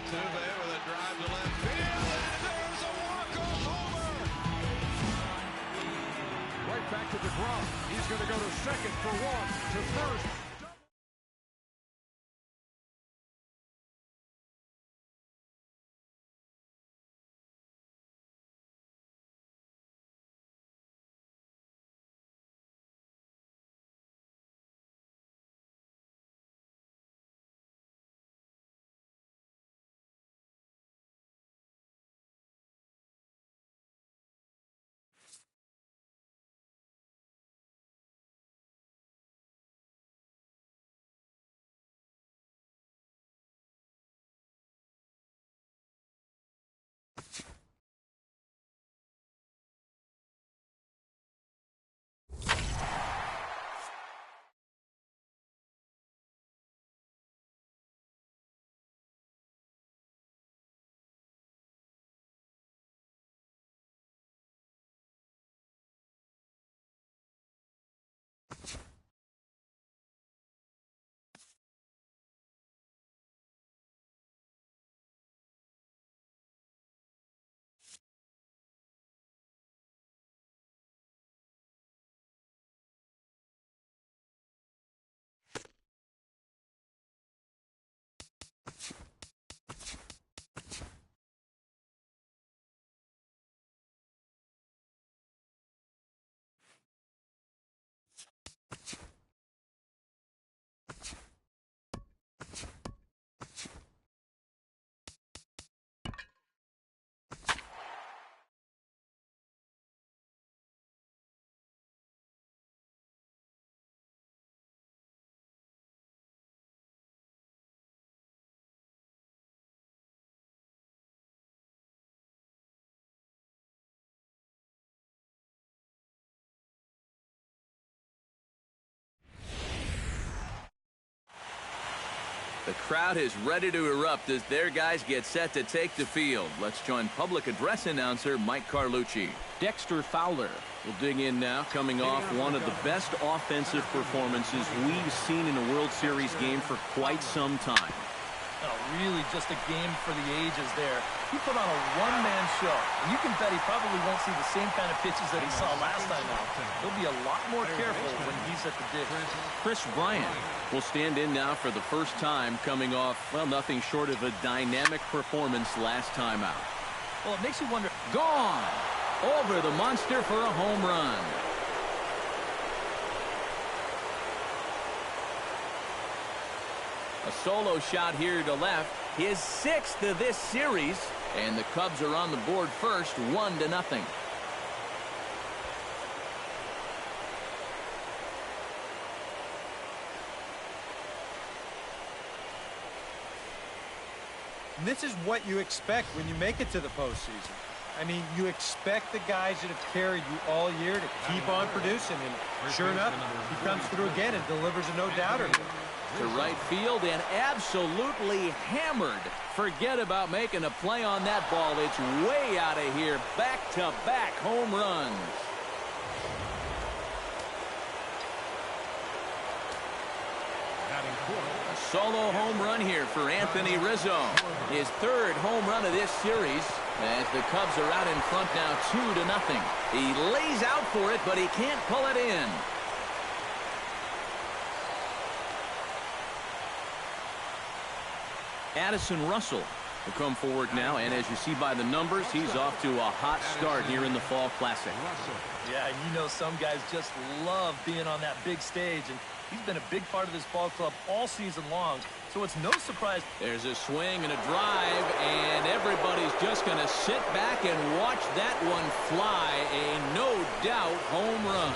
Altuve with a drive to left field, and there's a walk-off homer. Right back to DeGrom. He's going to go to second for one, to first. The crowd is ready to erupt as their guys get set to take the field. Let's join public address announcer Mike Carlucci. Dexter Fowler will dig in now, coming off one of the best offensive performances we've seen in a World Series game for quite some time. Oh, really just a game for the ages there. He put on a one-man show, and you can bet he probably won't see the same kind of pitches that he saw last time out. He'll be a lot more careful when he's at the dish. Chris Bryant will stand in now for the first time, coming off, well, nothing short of a dynamic performance last time out. Well, it makes you wonder. Gone! Over the monster for a home run. A solo shot here to left, his 6th of this series, and the Cubs are on the board first, 1-0. And this is what you expect when you make it to the postseason. I mean, you expect the guys that have carried you all year to keep on producing, and sure enough, he comes through again and delivers a no-doubter. To right field and absolutely hammered. Forget about making a play on that ball. It's way out of here. Back-to-back home runs. A solo home run here for Anthony Rizzo. His 3rd home run of this series as the Cubs are out in front now 2-0. He lays out for it, but he can't pull it in. Addison Russell will come forward now, and as you see by the numbers, he's off to a hot start here in the Fall Classic. Yeah, you know some guys just love being on that big stage, and he's been a big part of this ball club all season long, so it's no surprise. There's a swing and a drive, and everybody's just going to sit back and watch that one fly. A no-doubt home run.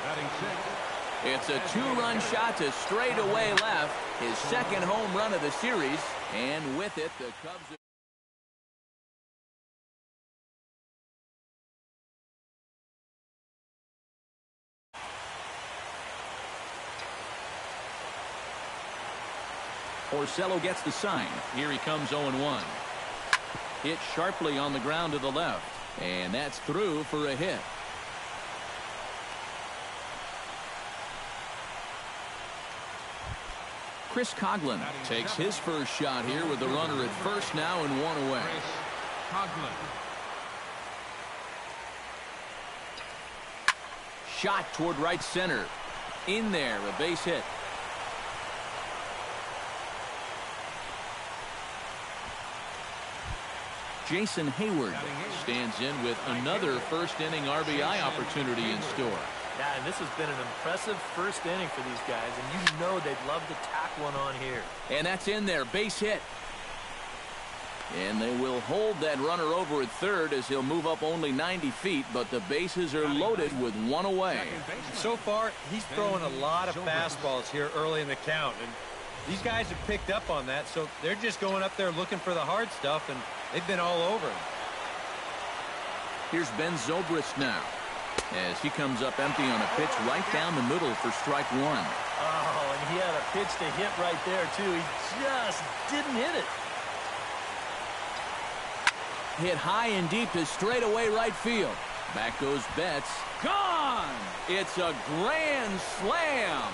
Batting 6th. It's a 2-run shot to straightaway left, his 2nd home run of the series, and with it, the Cubs. Porcello gets the sign. Here he comes 0-1. Hit sharply on the ground to the left, and that's through for a hit. Chris Coughlin takes his first shot here with the runner at first now and one away. Shot toward right center. In there, a base hit. Jason Hayward stands in with another first-inning RBI opportunity in store. Yeah, and this has been an impressive first inning for these guys, and you know they'd love to tack one on here. And that's in there, base hit. And they will hold that runner over at third as he'll move up only 90 feet, but the bases are loaded with one away. So far, he's throwing a lot of fastballs here early in the count, and these guys have picked up on that, so they're just going up there looking for the hard stuff, and they've been all over him. Here's Ben Zobrist now as he comes up empty on a pitch right down the middle for strike one. Oh, and he had a pitch to hit right there, too. He just didn't hit it. Hit high and deep to straightaway right field. Back goes Betts. Gone! It's a grand slam.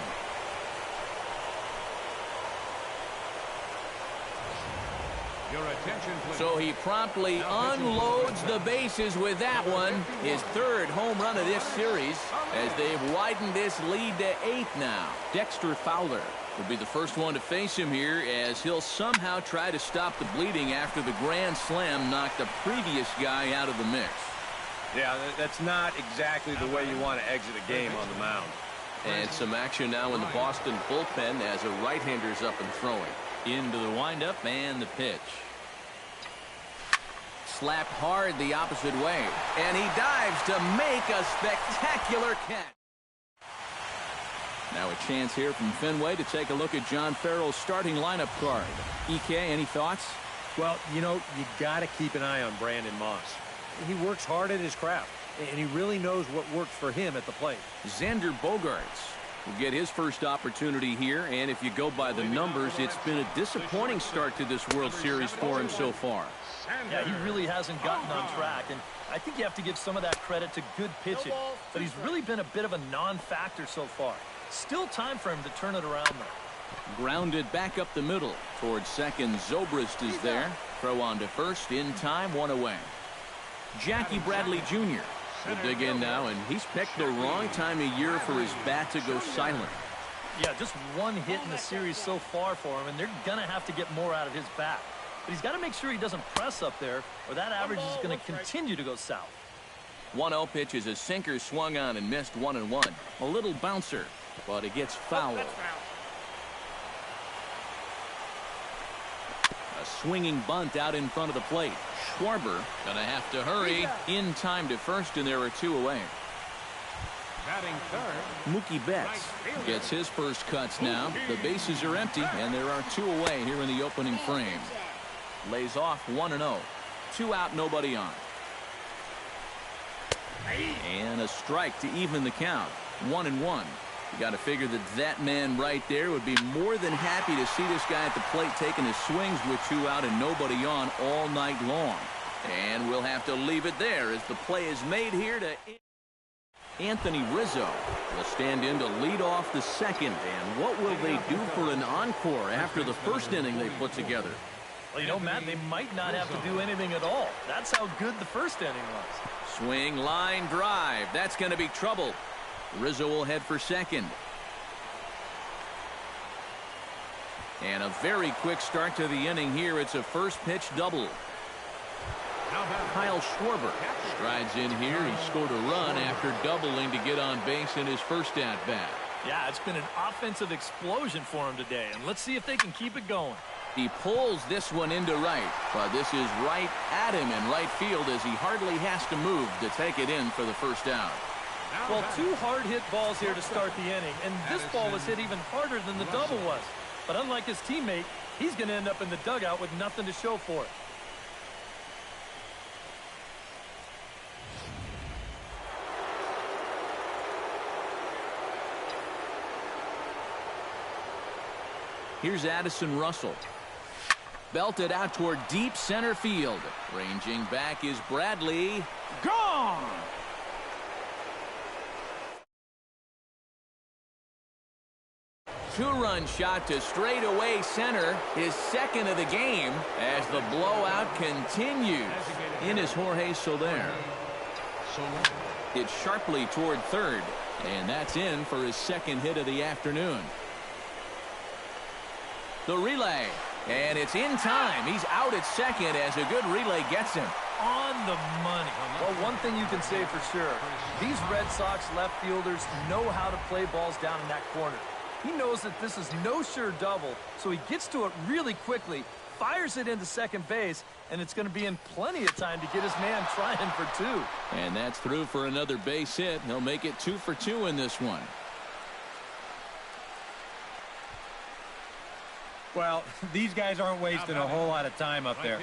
Your attention, please. So he promptly unloads the bases with that one. His third home run of this series as they've widened this lead to 8 now. Dexter Fowler will be the first one to face him here as he'll somehow try to stop the bleeding after the grand slam knocked the previous guy out of the mix. Yeah, that's not exactly the way you want to exit a game on the mound. And some action now in the Boston bullpen as a right-hander's up and throwing. Into the windup and the pitch. Slapped hard the opposite way. And he dives to make a spectacular catch. Now a chance here from Fenway to take a look at John Farrell's starting lineup card. EK, any thoughts? Well, you know, you got to keep an eye on Brandon Moss. He works hard at his craft, and he really knows what works for him at the plate. Xander Bogaerts will get his first opportunity here, and if you go by the numbers, it's been a disappointing start to this World Series for him so far. Yeah, he really hasn't gotten on track, and I think you have to give some of that credit to good pitching, but he's really been a bit of a non-factor so far. Still time for him to turn it around, though. Grounded back up the middle. Towards second, Zobrist is there. Throw on to first, in time, one away. Jackie Bradley Jr. will dig in now, and he's picked the wrong time of year for his bat to go silent. Yeah, just one hit in the series so far for him, and they're going to have to get more out of his bat. But he's got to make sure he doesn't press up there, or that average is going to continue to go south. 1-0 pitch is a sinker swung on and missed 1-1. A little bouncer, but it gets foul. A swinging bunt out in front of the plate. Schwarber gonna have to hurry in time to first, and there are 2 away. Batting third. Mookie Betts gets his first cuts now. The bases are empty, and there are 2 away here in the opening frame. Lays off 1-0. 2 out, nobody on. And a strike to even the count. 1-1. You got to figure that man right there would be more than happy to see this guy at the plate taking his swings with 2 out and nobody on all night long. And we'll have to leave it there as the play is made here to Anthony Rizzo will stand in to lead off the second. And what will they do for an encore after the first inning they put together? Well, you know, Matt, they might not have to do anything at all. That's how good the first inning was. Swing, line, drive. That's going to be trouble. Rizzo will head for second. And a very quick start to the inning here. It's a first pitch double. Kyle Schwarber strides in here. He scored a run after doubling to get on base in his first at-bat. Yeah, it's been an offensive explosion for him today, and let's see if they can keep it going. He pulls this one into right, but this is right at him in right field as he hardly has to move to take it in for the first out. Well, 2 hard-hit balls here to start the inning, and this ball was hit even harder than the double was. But unlike his teammate, he's going to end up in the dugout with nothing to show for it. Here's Addison Russell. Belted out toward deep center field. Ranging back is Bradley. Gone! two-run shot to straightaway center, his second of the game, as the blowout continues. In is Jorge Soler. It's sharply toward third, and that's in for his second hit of the afternoon. The relay, and it's in time. He's out at second as a good relay gets him. On the money. Well, one thing you can say for sure, these Red Sox left fielders know how to play balls down in that corner. He knows that this is no sure double, so he gets to it really quickly, fires it into second base, and it's going to be in plenty of time to get his man trying for two. And that's through for another base hit. He'll make it 2 for 2 in this one. Well, these guys aren't wasting a whole lot of time up there.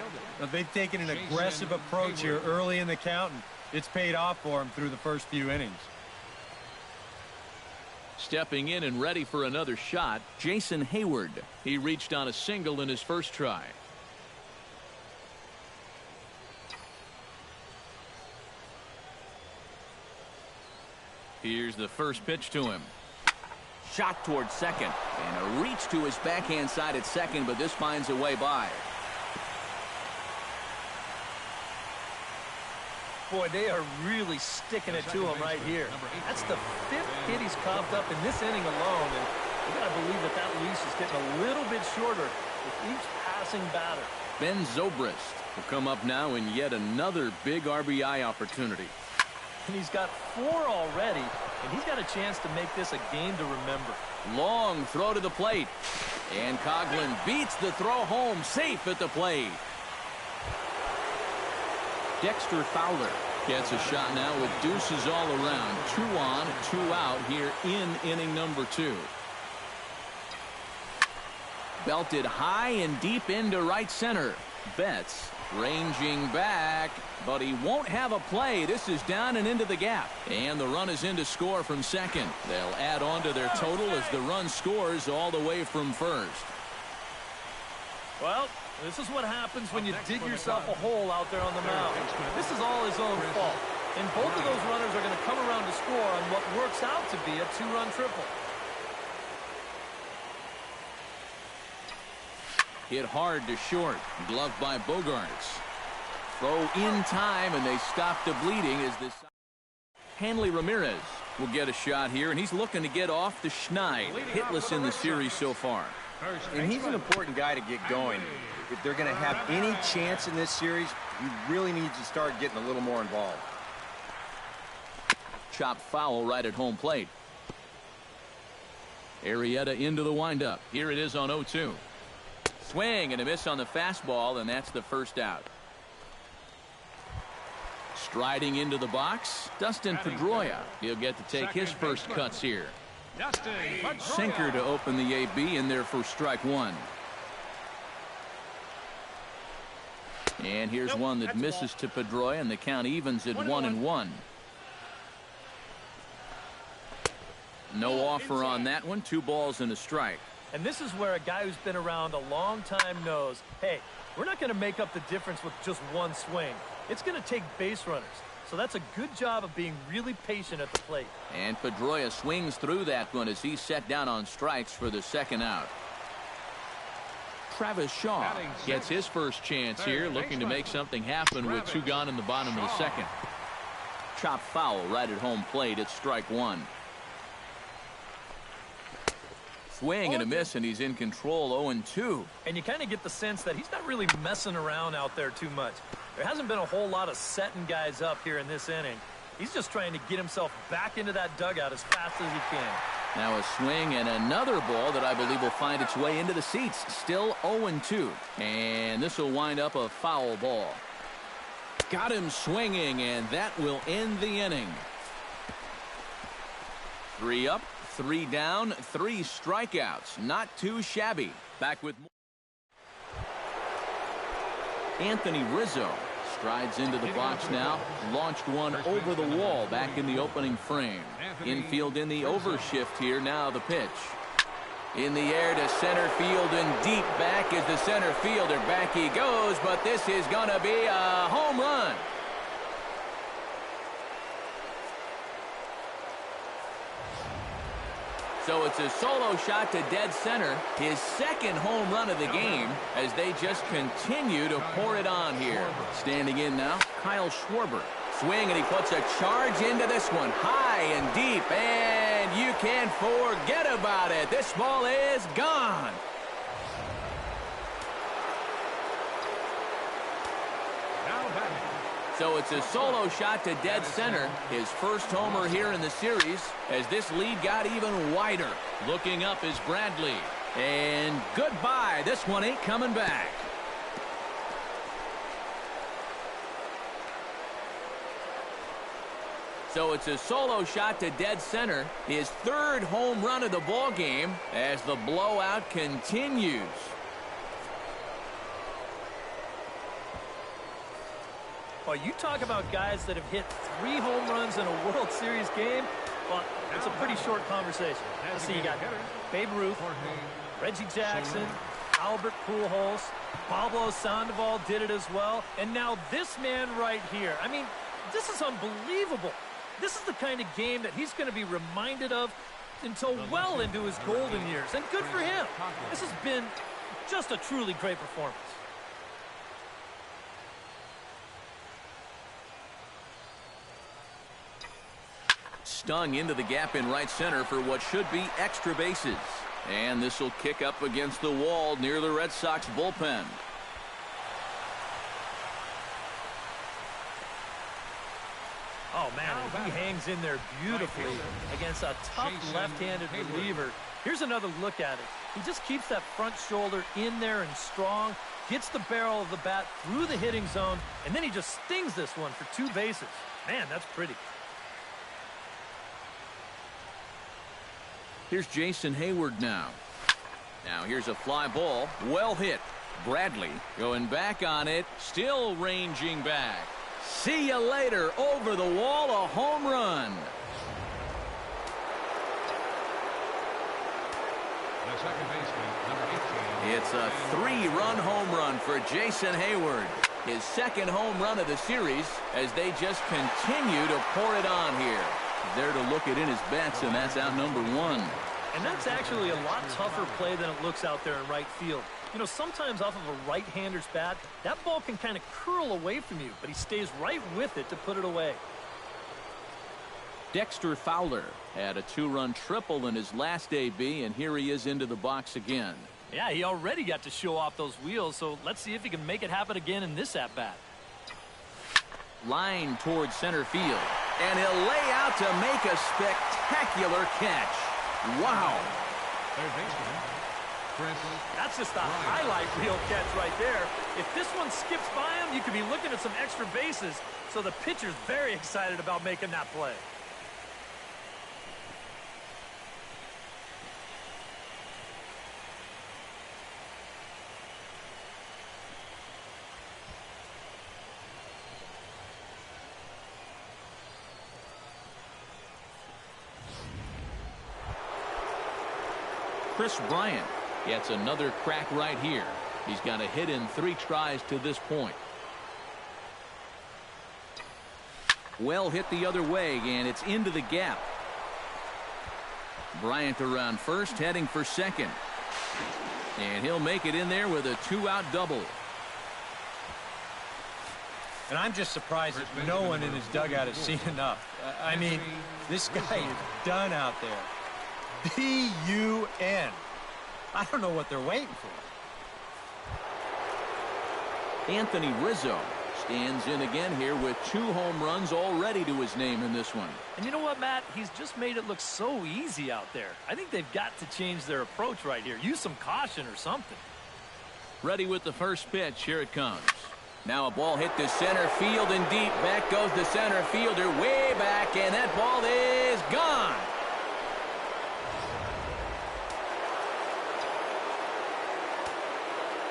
They've taken an aggressive approach here early in the count, and it's paid off for them through the first few innings. Stepping in and ready for another shot, Jason Hayward. He reached on a single in his first try. Here's the first pitch to him. Shot towards second, and a reach to his backhand side at second, but this finds a way by. Boy, they are really sticking it to him right here. That's the 5th hit he's coughed up in this inning alone, and you got to believe that that leash is getting a little bit shorter with each passing batter. Ben Zobrist will come up now in yet another big RBI opportunity. And he's got 4 already, and he's got a chance to make this a game to remember. Long throw to the plate, and Coughlin beats the throw home safe at the plate. Dexter Fowler gets a shot now with deuces all around. 2 on, 2 out here in inning number 2. Belted high and deep into right center. Betts ranging back, but he won't have a play. This is down and into the gap, and the run is in to score from second. They'll add on to their total as the run scores all the way from first. Well, this is what happens when you dig yourself a hole out there on the mound. This is all his own fault, and both of those runners are going to come around to score on what works out to be a 2-run triple. Hit hard to short. Gloved by Bogarts. Throw in time, and they stop the bleeding as this. Hanley Ramirez will get a shot here, and he's looking to get off the schneid. Hitless in the series so far. And he's an important guy to get going. If they're going to have any chance in this series, he really needs to start getting a little more involved. Chopped foul right at home plate. Arrieta into the windup. Here it is on 0-2. Swing and a miss on the fastball, and that's the first out. Striding into the box, Dustin Pedroia. He'll get to take his first cuts here. Sinker to open the AB in there for strike 1. And here's one that misses to Pedroia, and the count evens at 1-1. No offer on that one. 2 balls and a strike. And this is where a guy who's been around a long time knows, hey, we're not going to make up the difference with just one swing. It's going to take base runners. So that's a good job of being really patient at the plate. And Pedroia swings through that one as he's set down on strikes for the second out. Travis Shaw gets his first chance here, looking to make something happen with 2 gone in the bottom of the second. Chopped foul right at home plate. It's strike 1. Swing and a miss, and he's in control. 0-2. And you kind of get the sense that he's not really messing around out there too much. There hasn't been a whole lot of setting guys up here in this inning. He's just trying to get himself back into that dugout as fast as he can. Now a swing and another ball that I believe will find its way into the seats. Still 0-2. And this will wind up a foul ball. Got him swinging, and that will end the inning. 3 up, 3 down, 3 strikeouts. Not too shabby. Back with more. Anthony Rizzo strides into the box now. Launched one over the wall back in the opening frame. Infield in the overshift here. Now the pitch. In the air to center field and deep back is the center fielder. Back he goes, but this is going to be a home run. So it's a solo shot to dead center, his second home run of the game, as they just continue to pour it on here. Standing in now, Kyle Schwarber. Swing, and he puts a charge into this one, high and deep, and you can forget about it. This ball is gone. So it's a solo shot to dead center, his first homer here in the series, as this lead got even wider. Looking up is Bradley. And goodbye. This one ain't coming back. So it's a solo shot to dead center, his third home run of the ball game, as the blowout continues. Well, you talk about guys that have hit 3 home runs in a World Series game. Well, it's a pretty short conversation. Let's see, you got Babe Ruth, Reggie Jackson, Albert Pujols, Pablo Sandoval did it as well, and now this man right here. I mean, this is unbelievable. This is the kind of game that he's going to be reminded of until well into his golden years, and good for him. This has been just a truly great performance. Stung into the gap in right center for what should be extra bases. And this will kick up against the wall near the Red Sox bullpen. Oh, man, he hangs in there beautifully against a tough left-handed reliever. Here's another look at it. He just keeps that front shoulder in there and strong, gets the barrel of the bat through the hitting zone, and then he just stings this one for 2 bases. Man, that's pretty. Here's Jason Hayward now. Now here's a fly ball. Well hit. Bradley going back on it. Still ranging back. See you later. Over the wall, a home run. The second baseman, number 18. It's a 3-run home run for Jason Hayward. His second home run of the series, as they just continue to pour it on here. There to look it in his bets, and that's out number 1. And that's actually a lot tougher play than it looks out there in right field. You know, sometimes off of a right-hander's bat, that ball can kind of curl away from you, but he stays right with it to put it away. Dexter Fowler had a 2-run triple in his last AB, and here he is into the box again. Yeah, he already got to show off those wheels, so let's see if he can make it happen again in this at-bat. Line towards center field, and he'll lay out to make a spectacular catch. Wow. Third baseman, Chris. That's just a highlight reel catch right there. If this one skips by him, you could be looking at some extra bases, so the pitcher's very excited about making that play. Chris Bryant gets another crack right here. He's got a hit in 3 tries to this point. Well hit the other way, and it's into the gap. Bryant around first, heading for second. And he'll make it in there with a 2-out double. And I'm just surprised that no one in his dugout has seen enough. I mean, this guy is done out there. D-U-N. I don't know what they're waiting for. Anthony Rizzo stands in again here with 2 home runs already to his name in this one. And you know what, Matt? He's just made it look so easy out there. I think they've got to change their approach right here. Use some caution or something. Ready with the first pitch. Here it comes. Now a ball hit to center field and deep. Back goes the center fielder way back, and that ball is gone.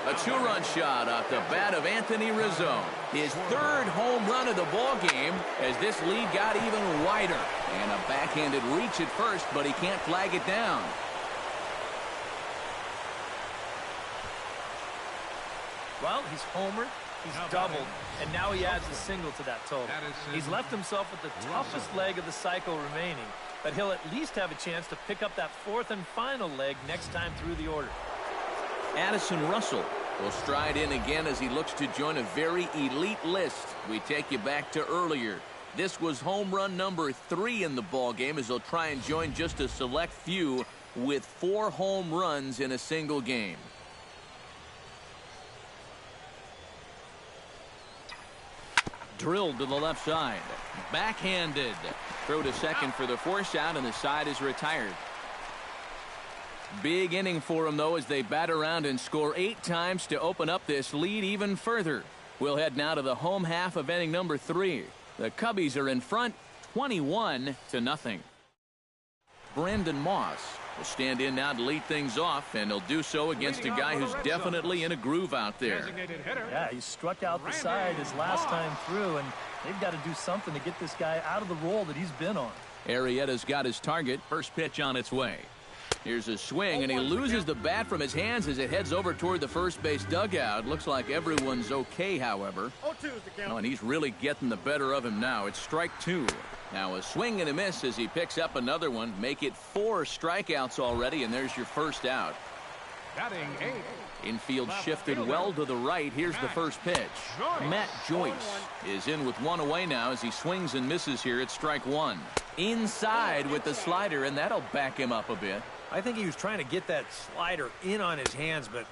A 2-run shot off the bat of Anthony Rizzo. His 3rd home run of the ball game, as this lead got even wider. And a backhanded reach at first, but he can't flag it down. Well, he's homered, he's doubled, and now he adds a single to that total. He's left himself with the toughest leg of the cycle remaining, but he'll at least have a chance to pick up that fourth and final leg next time through the order. Addison Russell will stride in again as he looks to join a very elite list. We take you back to earlier. This was home run number 3 in the ball game as he'll try and join just a select few with 4 home runs in a single game. Drilled to the left side. Backhanded. Throw to second for the force out, and the side is retired. Big inning for them, though, as they bat around and score 8 times to open up this lead even further. We'll head now to the home half of inning number 3. The Cubbies are in front, 21-0. Brandon Moss will stand in now to lead things off, and he'll do so against a guy who's definitely in a groove out there. Yeah, he struck out the side his last time through, and they've got to do something to get this guy out of the role that he's been on. Arrieta's got his target. First pitch on its way. Here's a swing, and he loses the bat from his hands as it heads over toward the first base dugout. Looks like everyone's okay, however. Oh, and he's really getting the better of him now. It's strike 2. Now a swing and a miss as he picks up another one. Make it 4 strikeouts already, and there's your first out. Batting 8. Infield shifted well to the right. Here's the first pitch. Matt Joyce is in with 1 away now as he swings and misses here at strike 1. Inside with the slider, and that'll back him up a bit. I think he was trying to get that slider in on his hands, but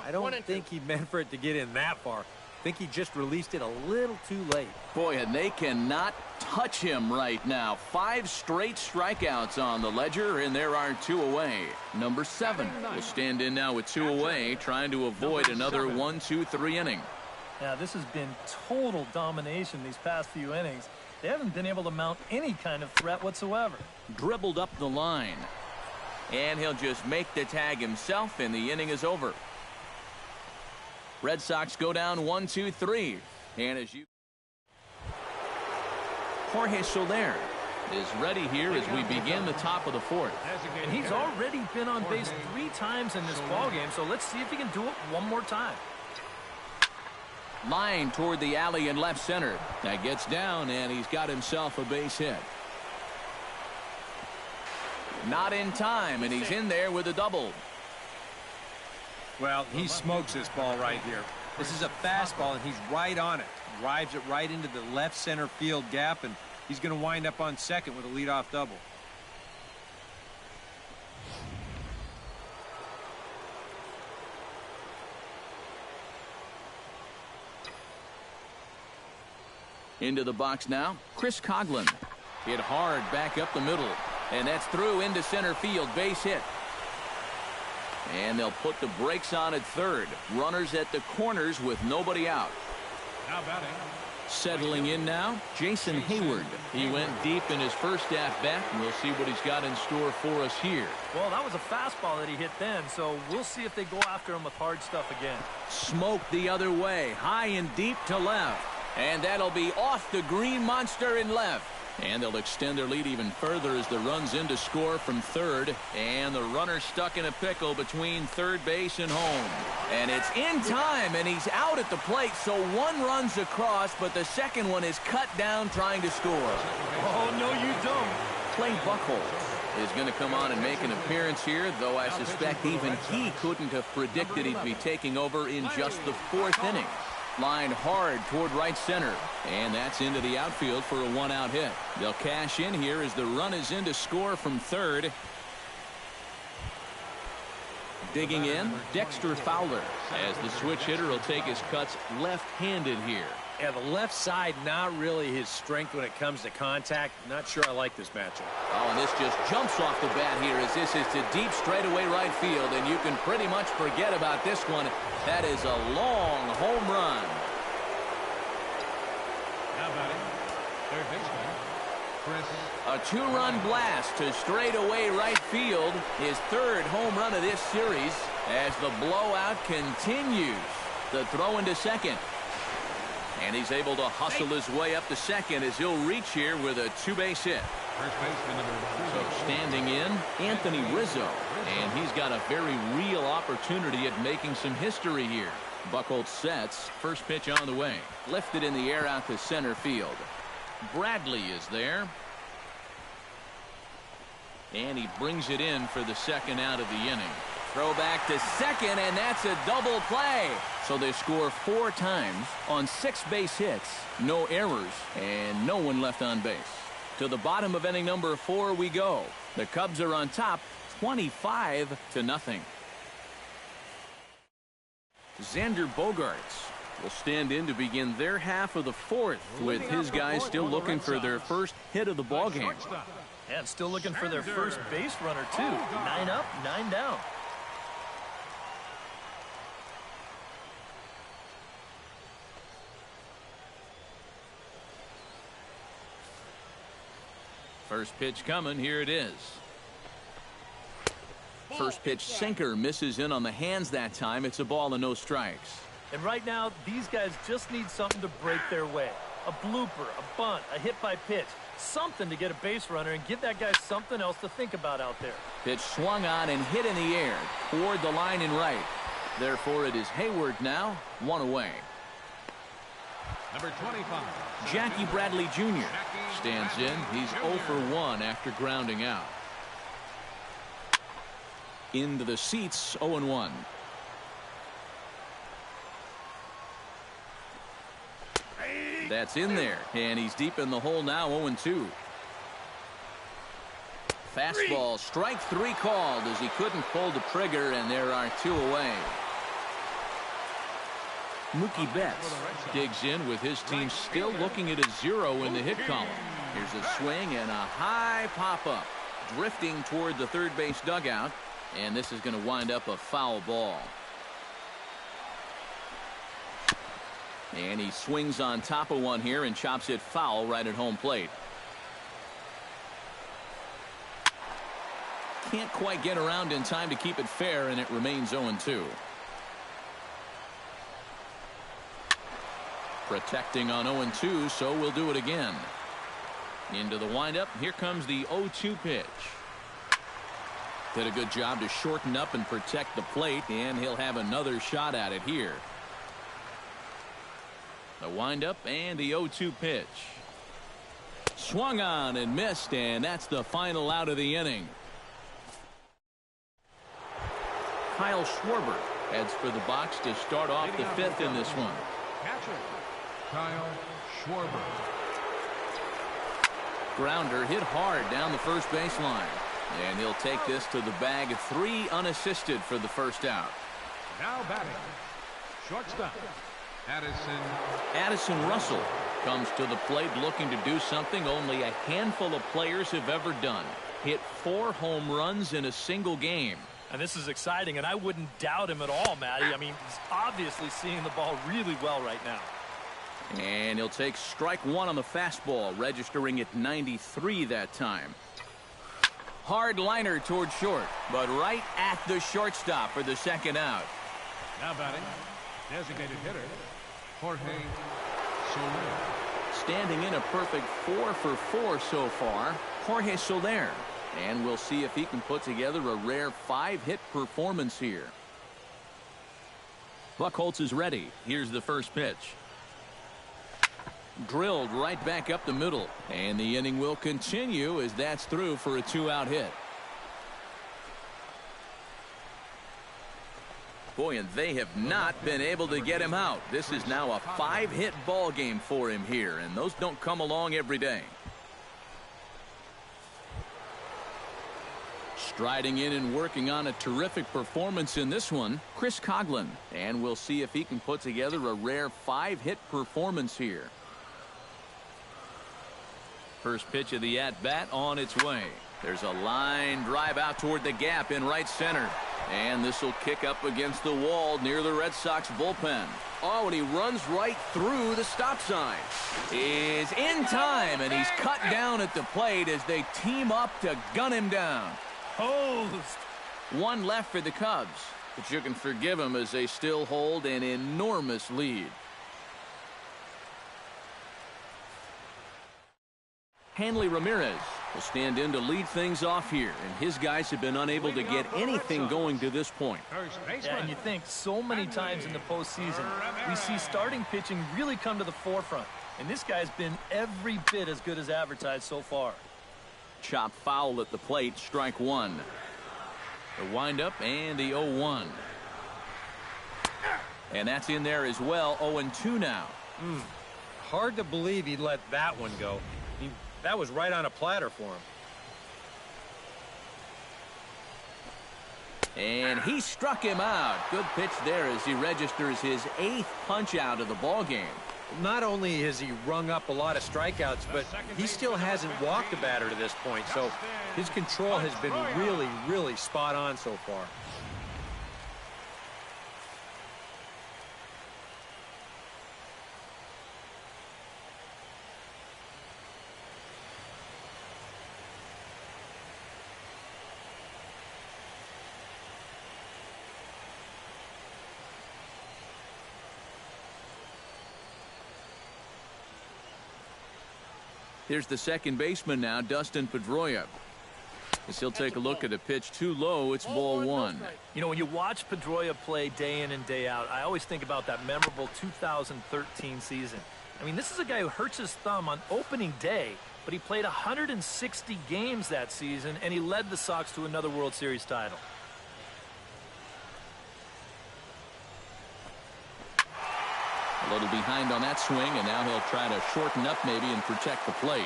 I don't think he meant for it to get in that far. I think he just released it a little too late. Boy, and they cannot touch him right now. 5 straight strikeouts on the ledger, and there are 2 away. Number 7 will stand in now with 2 away, trying to avoid another 1-2-3 inning. Now, this has been total domination these past few innings. They haven't been able to mount any kind of threat whatsoever. Dribbled up the line. And he'll just make the tag himself, and the inning is over. Red Sox go down 1-2-3. And as you... Jorge Soler is ready here as we begin the top of the 4th. And he's already been on base 3 times in this ballgame, so let's see if he can do it one more time. Line toward the alley in left center. That gets down, and he's got himself a base hit. Not in time, and he's in there with a double. Well, he smokes this ball right here. This is a fastball, and he's right on it. Drives it right into the left center field gap, and he's going to wind up on second with a leadoff double. Into the box now, Chris Coghlan. Hit hard back up the middle. And that's through into center field. Base hit. And they'll put the brakes on at third. Runners at the corners with nobody out. Now batting. Settling in now, Jason Hayward. He went deep in his first at-bat, and we'll see what he's got in store for us here. Well, that was a fastball that he hit then, so we'll see if they go after him with hard stuff again. Smoked the other way, high and deep to left. And that'll be off the green monster in left. And they'll extend their lead even further as the run's in to score from third. And the runner stuck in a pickle between third base and home. And it's in time, and he's out at the plate, so 1 run's across, but the second one is cut down trying to score. Oh, no, you don't. Clay Buchholz is going to come on and make an appearance here, though I suspect even he couldn't have predicted he'd be taking over in just the 4th inning. Lined hard toward right center, and that's into the outfield for a 1-out hit. They'll cash in here as the run is in to score from third. Digging in, Dexter Fowler, as the switch hitter will take his cuts left-handed here. Yeah, the left side not really his strength when it comes to contact. Not sure I like this matchup. Oh, and this just jumps off the bat here as this is to deep straightaway right field, and you can pretty much forget about this one. That is a long home run. Now batting. Third baseman. Chris. A 2-run blast to straightaway right field. His 3rd home run of this series as the blowout continues. The throw into second. And he's able to hustle his way up to second as he'll reach here with a 2-base hit. First baseman number 3. So standing in, Anthony Rizzo. And he's got a very real opportunity at making some history here. Buchholz sets. First pitch on the way. Lifted in the air out to center field. Bradley is there. And he brings it in for the second out of the inning. Throw back to second, and that's a double play. So they score 4 times on 6 base hits, no errors, and no one left on base. To the bottom of inning number 4 we go. The Cubs are on top, 25-0. Xander Bogaerts will stand in to begin their half of the 4th, with his guys still looking for their first hit of the ballgame. And still looking for their first base runner, too. 9 up, 9 down. First pitch coming. Here it is. First pitch sinker misses in on the hands that time. It's a ball and no strikes. And right now, these guys just need something to break their way. A blooper, a bunt, a hit by pitch. Something to get a base runner and give that guy something else to think about out there. Pitch swung on and hit in the air toward the line and right. Therefore, it is Hayward now, 1 away. Number 25. Jackie Bradley Jr. stands in. He's 0 for 1 after grounding out. Into the seats, 0-1. That's in there, and he's deep in the hole now, 0-2. Fastball, strike 3 called as he couldn't pull the trigger, and there are 2 away. Mookie Betts digs in with his team still looking at a 0 in the hit column. Here's a swing and a high pop-up, drifting toward the third base dugout, and this is going to wind up a foul ball. And he swings on top of one here and chops it foul right at home plate. Can't quite get around in time to keep it fair, and it remains 0-2. Protecting on 0-2, so we'll do it again. Into the windup. Here comes the 0-2 pitch. Did a good job to shorten up and protect the plate, and he'll have another shot at it here. The windup and the 0-2 pitch. Swung on and missed, and that's the final out of the inning. Kyle Schwarber heads for the box to start off the 5th in this one. Catcher, Kyle Schwarber. Grounder hit hard down the first baseline. And he'll take this to the bag. 3 unassisted for the first out. Now batting, shortstop, Addison Russell comes to the plate looking to do something only a handful of players have ever done. Hit 4 home runs in a single game. And this is exciting, and I wouldn't doubt him at all, Matty. I mean, he's obviously seeing the ball really well right now. And he'll take strike 1 on the fastball, registering at 93 that time. Hard liner toward short, but right at the shortstop for the second out. Now batting, designated hitter, Jorge Soler. Standing in a perfect 4 for 4 so far, Jorge Soler. And we'll see if he can put together a rare 5-hit performance here. Buchholz is ready. Here's the first pitch. Drilled right back up the middle, and the inning will continue as that's through for a 2-out hit. Boy, and they have not been able to get him out. This is now a 5-hit ball game for him here, and those don't come along every day. Striding in and working on a terrific performance in this one, Chris Coghlan, and we'll see if he can put together a rare 5-hit performance here. First pitch of the at-bat on its way. There's a line drive out toward the gap in right center. And this will kick up against the wall near the Red Sox bullpen. Oh, and he runs right through the stop sign. Is in time, and he's cut down at the plate as they team up to gun him down. Hosed. 1 left for the Cubs, but you can forgive them as they still hold an enormous lead. Hanley Ramirez will stand in to lead things off here, and his guys have been unable to get anything going to this point. Yeah, and you think so many times in the postseason, we see starting pitching really come to the forefront, and this guy's been every bit as good as advertised so far. chop foul at the plate, strike one. The windup and the 0-1. And that's in there as well. 0-2 now. Hard to believe he let that one go. That was right on a platter for him. And he struck him out. Good pitch there as he registers his 8th punch out of the ball game. Not only has he rung up a lot of strikeouts, but he still hasn't walked a batter to this point. So his control has been really, really spot on so far. Here's the second baseman now, Dustin Pedroia. As he'll take a look at a pitch too low, it's ball one. You know, when you watch Pedroia play day in and day out, I always think about that memorable 2013 season. I mean, this is a guy who hurts his thumb on opening day, but he played 160 games that season, and he led the Sox to another World Series title. A little behind on that swing, and now he'll try to shorten up maybe and protect the plate.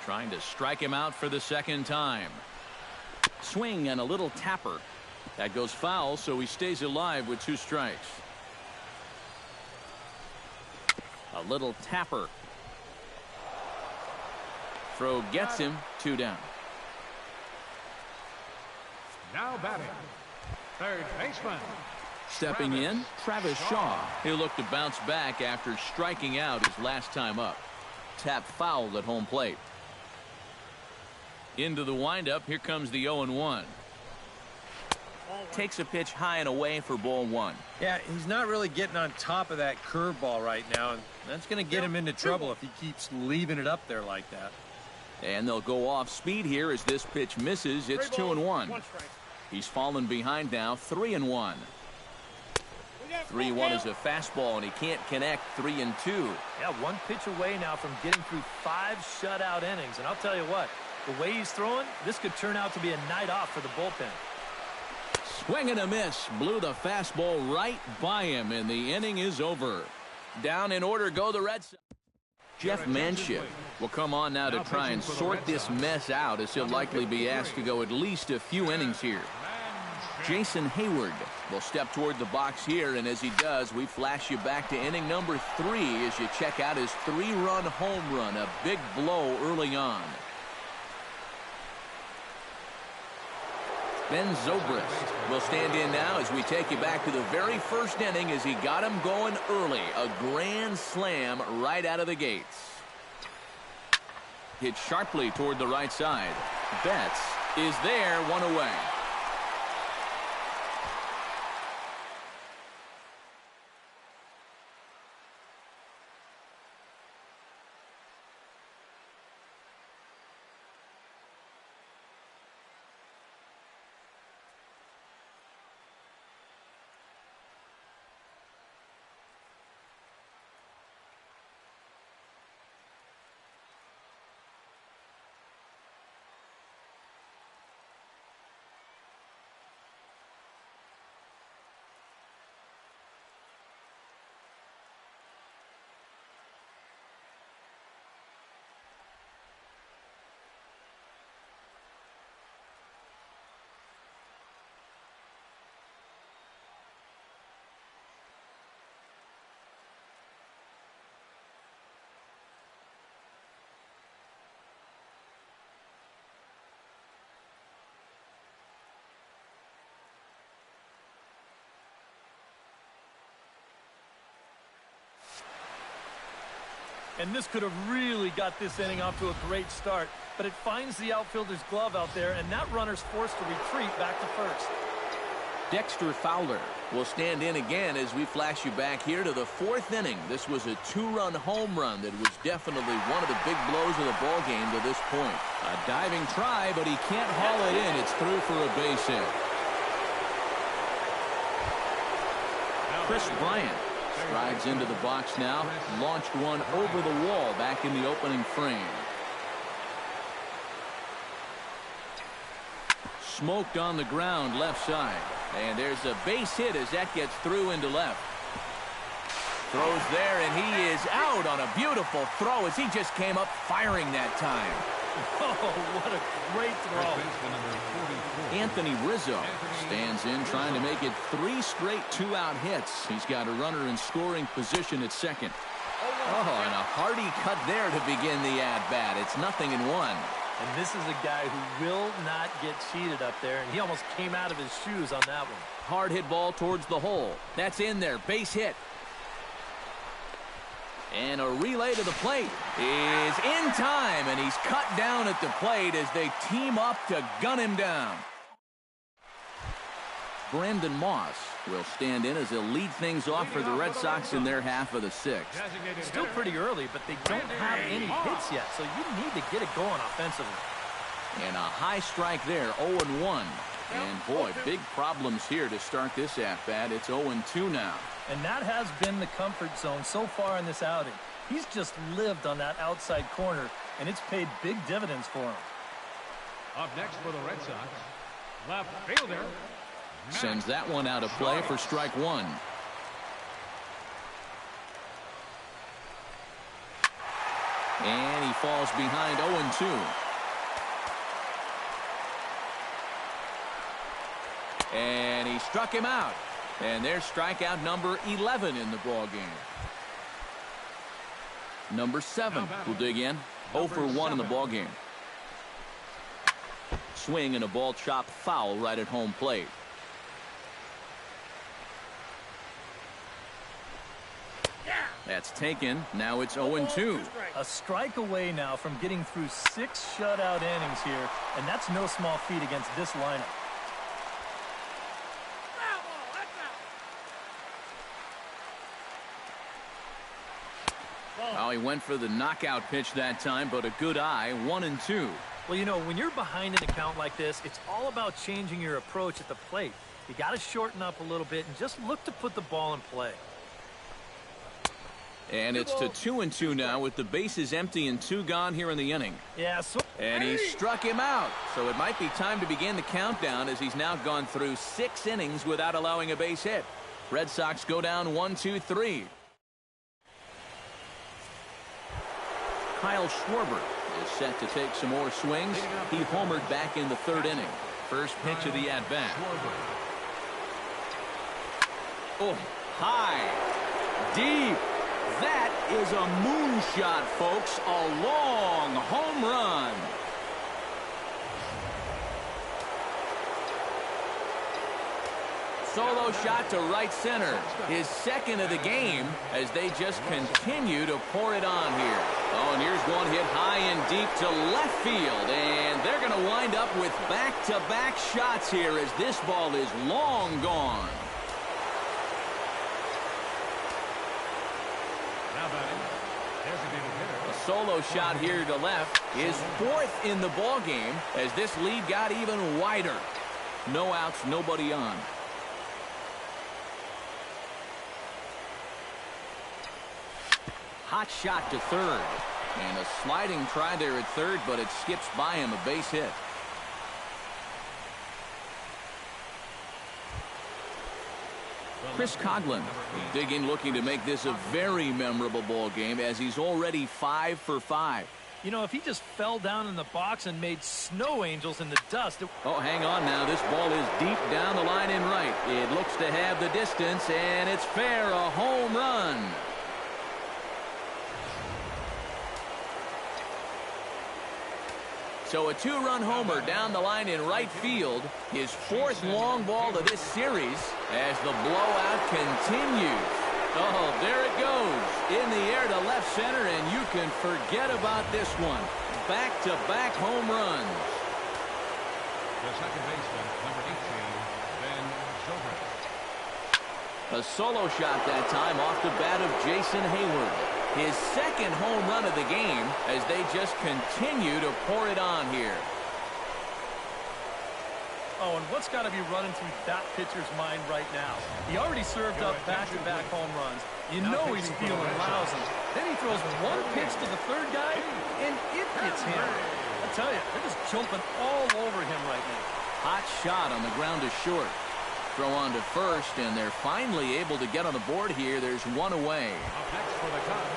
Trying to strike him out for the second time. Swing and a little tapper. That goes foul, so he stays alive with 2 strikes. A little tapper. Throw gets him, 2 down. Now batting, third baseman. Stepping in, Travis Shaw. He'll look to bounce back after striking out his last time up. Tap foul at home plate. Into the windup, here comes the 0-1. Takes a pitch high and away for ball one. Yeah, he's not really getting on top of that curveball right now, and that's going to get him into trouble if he keeps leaving it up there like that. And they'll go off speed here as this pitch misses. It's 2-1. He's fallen behind now, 3-1. 3-1 is a fastball, and he can't connect. 3-2. Yeah, 1 pitch away now from getting through 5 shutout innings. And I'll tell you what, the way he's throwing, this could turn out to be a night off for the bullpen. Swing and a miss. Blew the fastball right by him, and the inning is over. Down in order go the Red Sox. Jeff Manship will come on now to try and sort this mess out, as he'll likely be asked to go at least a few innings here. Jason Hayward will step toward the box here, and as he does, we flash you back to inning number 3 as you check out his 3-run home run, a big blow early on. Ben Zobrist will stand in now as we take you back to the very first inning as he got him going early. A grand slam right out of the gates. Hit sharply toward the right side. Betts is there, 1 away. And this could have really got this inning off to a great start, but it finds the outfielder's glove out there, and that runner's forced to retreat back to first. Dexter Fowler will stand in again as we flash you back here to the 4th inning. This was a 2-run home run that was definitely one of the big blows of the ball game to this point. A diving try, but he can't haul it in. It's through for a base hit. Chris Bryant Strides into the box now. Launched one over the wall back in the opening frame. Smoked on the ground left side. And there's a base hit as that gets through into left. Throws there, and he is out on a beautiful throw as he just came up firing that time. Oh, what a great throw. Anthony Rizzo stands in trying to make it 3 straight 2-out hits. He's got a runner in scoring position at second. Oh, and a hearty cut there to begin the at-bat. It's 0-1. And this is a guy who will not get cheated up there, and he almost came out of his shoes on that one. Hard hit ball towards the hole. That's in there. Base hit. And a relay to the plate is in time, and he's cut down at the plate as they team up to gun him down. Brandon Moss will stand in as he'll lead things off for the Red Sox in their half of the 6th. Still pretty early, but they don't have any hits yet, so you need to get it going offensively. And a high strike there, 0-1. And boy, big problems here to start this at-bat. It's 0-2 now. And that has been the comfort zone so far in this outing. He's just lived on that outside corner, and it's paid big dividends for him. Up next for the Red Sox, left fielder. Sends that one out of play for strike 1. And he falls behind 0-2. And he struck him out. And there's strikeout number 11 in the ball game. Number 7 will dig in. 0 for 1 in the ball game. Swing and a ball chopped foul right at home plate. That's taken. Now it's 0-2. A strike away now from getting through 6 shutout innings here, and that's no small feat against this lineup. Oh, he went for the knockout pitch that time, but a good eye. 1-2. Well, you know, when you're behind an account like this, it's all about changing your approach at the plate. You got to shorten up a little bit and just look to put the ball in play. And it's to 2-2 now with the bases empty and 2 gone here in the inning. Yeah, and he struck him out. So it might be time to begin the countdown as he's now gone through 6 innings without allowing a base hit. Red Sox go down 1-2-3. Kyle Schwarber is set to take some more swings. He homered back in the 3rd inning. First pitch of the at-bat. Oh, high, deep. That is a moonshot, folks. A long home run. Solo shot to right center. His 2nd of the game as they just continue to pour it on here. Oh, and here's one hit high and deep to left field. And they're going to wind up with back-to-back shots here as this ball is long gone. A solo shot here to left. His 4th in the ball game as this lead got even wider. No outs, nobody on. Hot shot to 3rd. And a sliding try there at 3rd, but it skips by him, a base hit. Chris Coghlan digging, looking to make this a very memorable ball game as he's already 5 for 5. You know, if he just fell down in the box and made snow angels in the dust. Oh, hang on now. This ball is deep down the line in right. It looks to have the distance, and it's fair, a home run. So a 2-run homer down the line in right field. His 4th long ball of this series as the blowout continues. Oh, there it goes. In the air to left center, and you can forget about this one. Back-to-back home runs. The second baseman, number 18, Ben Zobrist. A solo shot that time off the bat of Jason Hayward. His 2nd home run of the game as they just continue to pour it on here. Oh, and what's got to be running through that pitcher's mind right now? He already served up back-to-back home runs. You know he's feeling lousy. Then he throws one pitch to the third guy, and it gets hammered. I tell you, they're just jumping all over him right now. Hot shot on the ground to short. Throw on to first, and they're finally able to get on the board here. There's one away. Up next for the Cubs,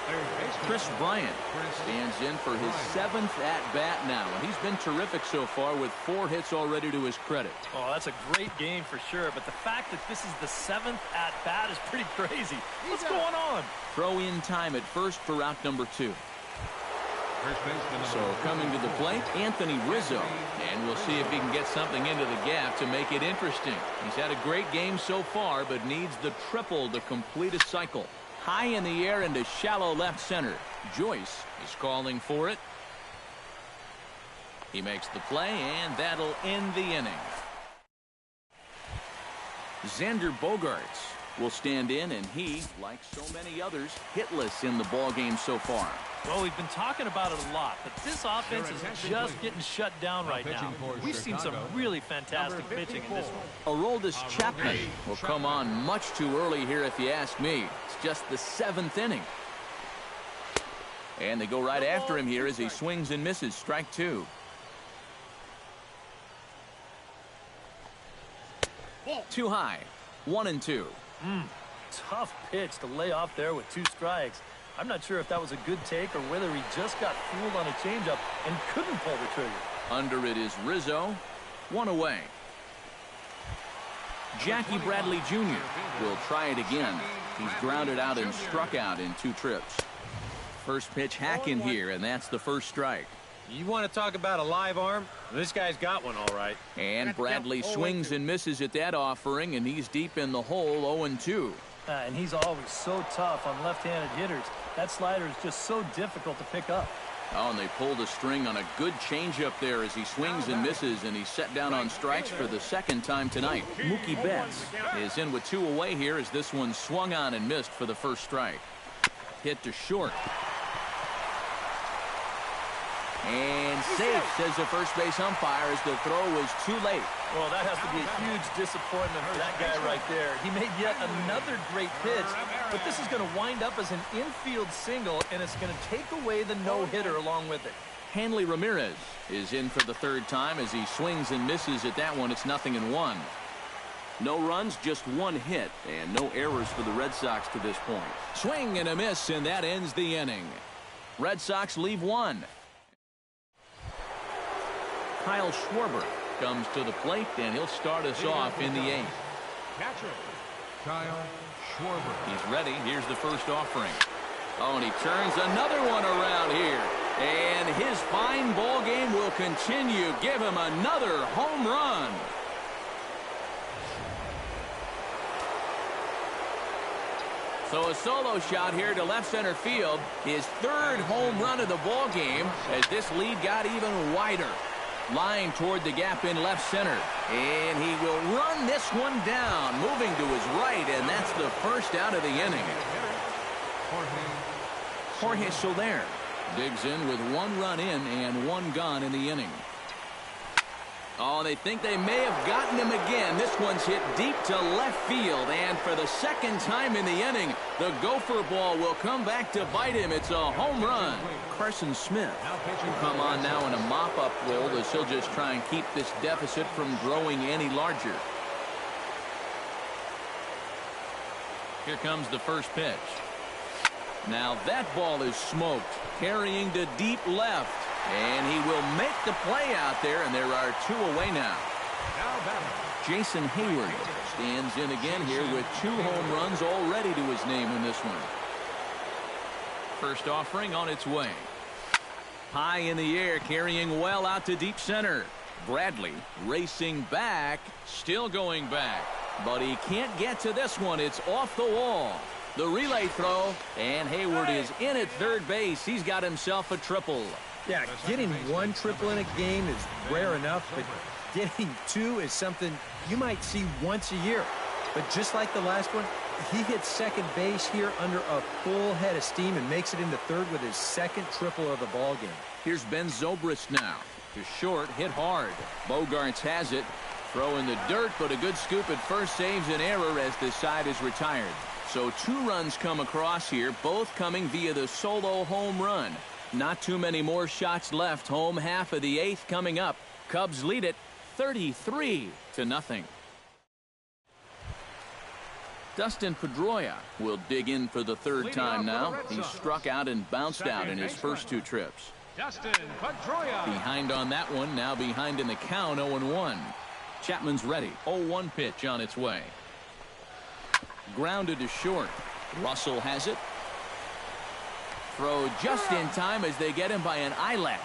third baseman Chris Bryant stands in for his 7th at-bat now, and he's been terrific so far with 4 hits already to his credit. Oh, that's a great game for sure, but the fact that this is the 7th at-bat is pretty crazy. What's going on? Throw in time at first for out number 2. So coming to the plate, Anthony Rizzo, and we'll see if he can get something into the gap to make it interesting. He's had a great game so far, but needs the triple to complete a cycle. High in the air into shallow left center. Joyce is calling for it. He makes the play, and that'll end the inning. Xander Bogaerts will stand in, and he, like so many others, hitless in the ballgame so far. Well, we've been talking about it a lot, but this offense is just getting shut down right now. We've seen some really fantastic pitching in this one. Aroldis Chapman will come on much too early here if you ask me. It's just the 7th inning. And they go right after him here as he swings and misses. Strike 2. Too high. 1-2. Tough pitch to lay off there with 2 strikes. I'm not sure if that was a good take or whether he just got fooled on a changeup and couldn't pull the trigger. Under it is Rizzo. 1 away. Jackie Bradley Jr. will try it again. He's grounded out and struck out in 2 trips. First pitch hack in here, and that's the first strike. You want to talk about a live arm? This guy's got one all right. And Bradley swings and misses at that offering, and he's deep in the hole, 0-2. And he's always so tough on left-handed hitters. That slider is just so difficult to pick up. Oh, and they pulled a string on a good changeup there as he swings and misses, and he's set down on strikes for the 2nd time tonight. Mookie Betts is in with 2 away here as this one swung on and missed for the first strike. Hit to short. And safe, says the first base umpire, as the throw was too late. Well, that has to be a huge disappointment for that guy right there. He made yet another great pitch, but this is going to wind up as an infield single, and it's going to take away the no-hitter along with it. Hanley Ramirez is in for the 3rd time as he swings and misses at that one. It's 0-1. No runs, just 1 hit, and no errors for the Red Sox to this point. Swing and a miss, and that ends the inning. Red Sox leave 1. Kyle Schwarber comes to the plate, and he'll start us off in the 8th. catcher, Kyle Schwarber. He's ready. Here's the first offering. Oh, and he turns another one around here. And his fine ball game will continue. Give him another home run. So a solo shot here to left center field. His 3rd home run of the ball game as this lead got even wider. Line toward the gap in left center. And he will run this one down, moving to his right, and that's the first out of the inning. Jorge Soler digs in with 1 run in and 1 gone in the inning. Oh, they think they may have gotten him again. This one's hit deep to left field, and for the 2nd time in the inning, the gopher ball will come back to bite him. It's a home run. Carson Smith will come on now in a mop-up role as he'll just try and keep this deficit from growing any larger. Here comes the first pitch. Now that ball is smoked, carrying to deep left. And he will make the play out there, and there are 2 away now. Jason Hayward stands in again here with 2 home runs already to his name in this one. First offering on its way. High in the air, carrying well out to deep center. Bradley racing back, still going back. But he can't get to this one. It's off the wall. The relay throw, and Hayward is in at 3rd base. He's got himself a triple. Yeah, getting 1 triple in a game is rare enough, but getting 2 is something you might see once a year. But just like the last one, he hits 2nd base here under a full head of steam and makes it into 3rd with his 2nd triple of the ball game. Here's Ben Zobrist now. To short, hit hard. Bogaerts has it. Throw in the dirt, but a good scoop at first saves an error as this side is retired. So 2 runs come across here, both coming via the solo home run. Not too many more shots left. Home half of the 8th coming up. Cubs lead it 33-0. Dustin Pedroia will dig in for the 3rd time now. He struck out and bounced out in his first 2 trips. Dustin Pedroia. Behind on that one, now behind in the count, 0-1. Chapman's ready. 0-1 pitch on its way. Grounded to short. Russell has it. Throw just in time as they get him by an eyelash.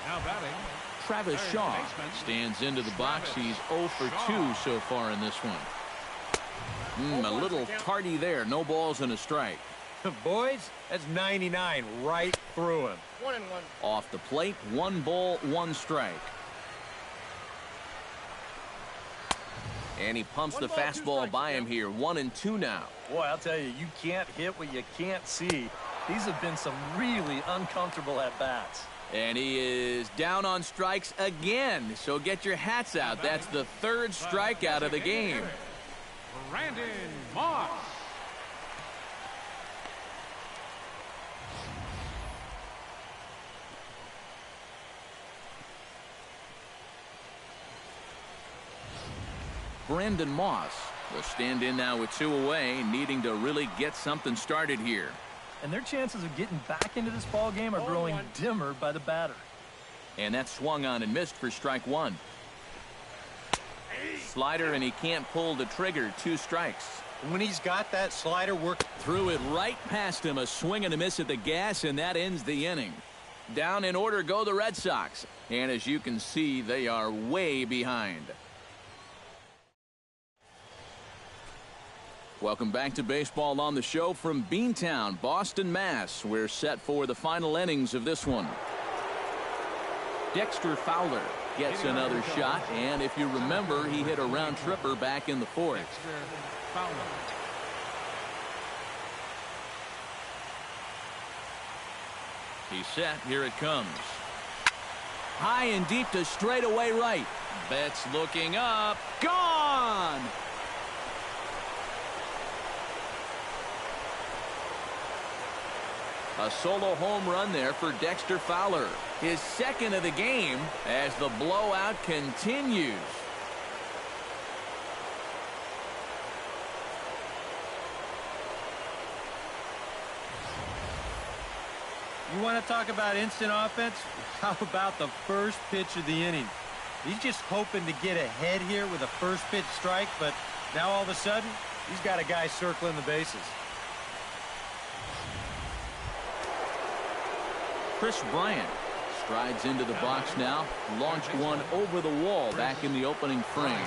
Now batting. Travis Shaw stands into the box. He's 0 for 2 so far in this one. A little tardy there. No balls and a strike. Boys, that's 99 right through him. 1-1. Off the plate, 1 ball, 1 strike. And he pumps the fastball by him here. 1-2 now. Boy, I'll tell you, you can't hit what you can't see. These have been some really uncomfortable at-bats. And he is down on strikes again. So get your hats out. That's the 3rd strikeout of the game. Brandon Moss. Brandon Moss will stand in now with 2 away, needing to really get something started here. And their chances of getting back into this ball game are growing dimmer by the batter. And that swung on and missed for strike 1. Slider, and he can't pull the trigger. 2 strikes. When he's got that slider work. Threw it right past him. A swing and a miss at the gas, and that ends the inning. Down in order go the Red Sox. And as you can see, they are way behind. Welcome back to Baseball on the Show from Beantown, Boston, Mass. We're set for the final innings of this one. Dexter Fowler gets another shot, and if you remember, he hit a round tripper back in the 4th. He's set. Here it comes. High and deep to straightaway right. Betts looking up. Gone! A solo home run there for Dexter Fowler. His 2nd of the game as the blowout continues. You want to talk about instant offense? How about the first pitch of the inning? He's just hoping to get ahead here with a first pitch strike, but now all of a sudden, he's got a guy circling the bases. Chris Bryant strides into the box now. Launched one over the wall back in the opening frame.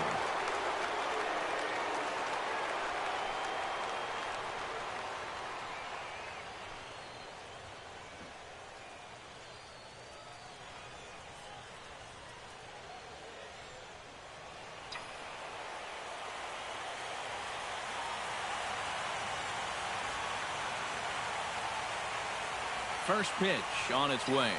First pitch on its way.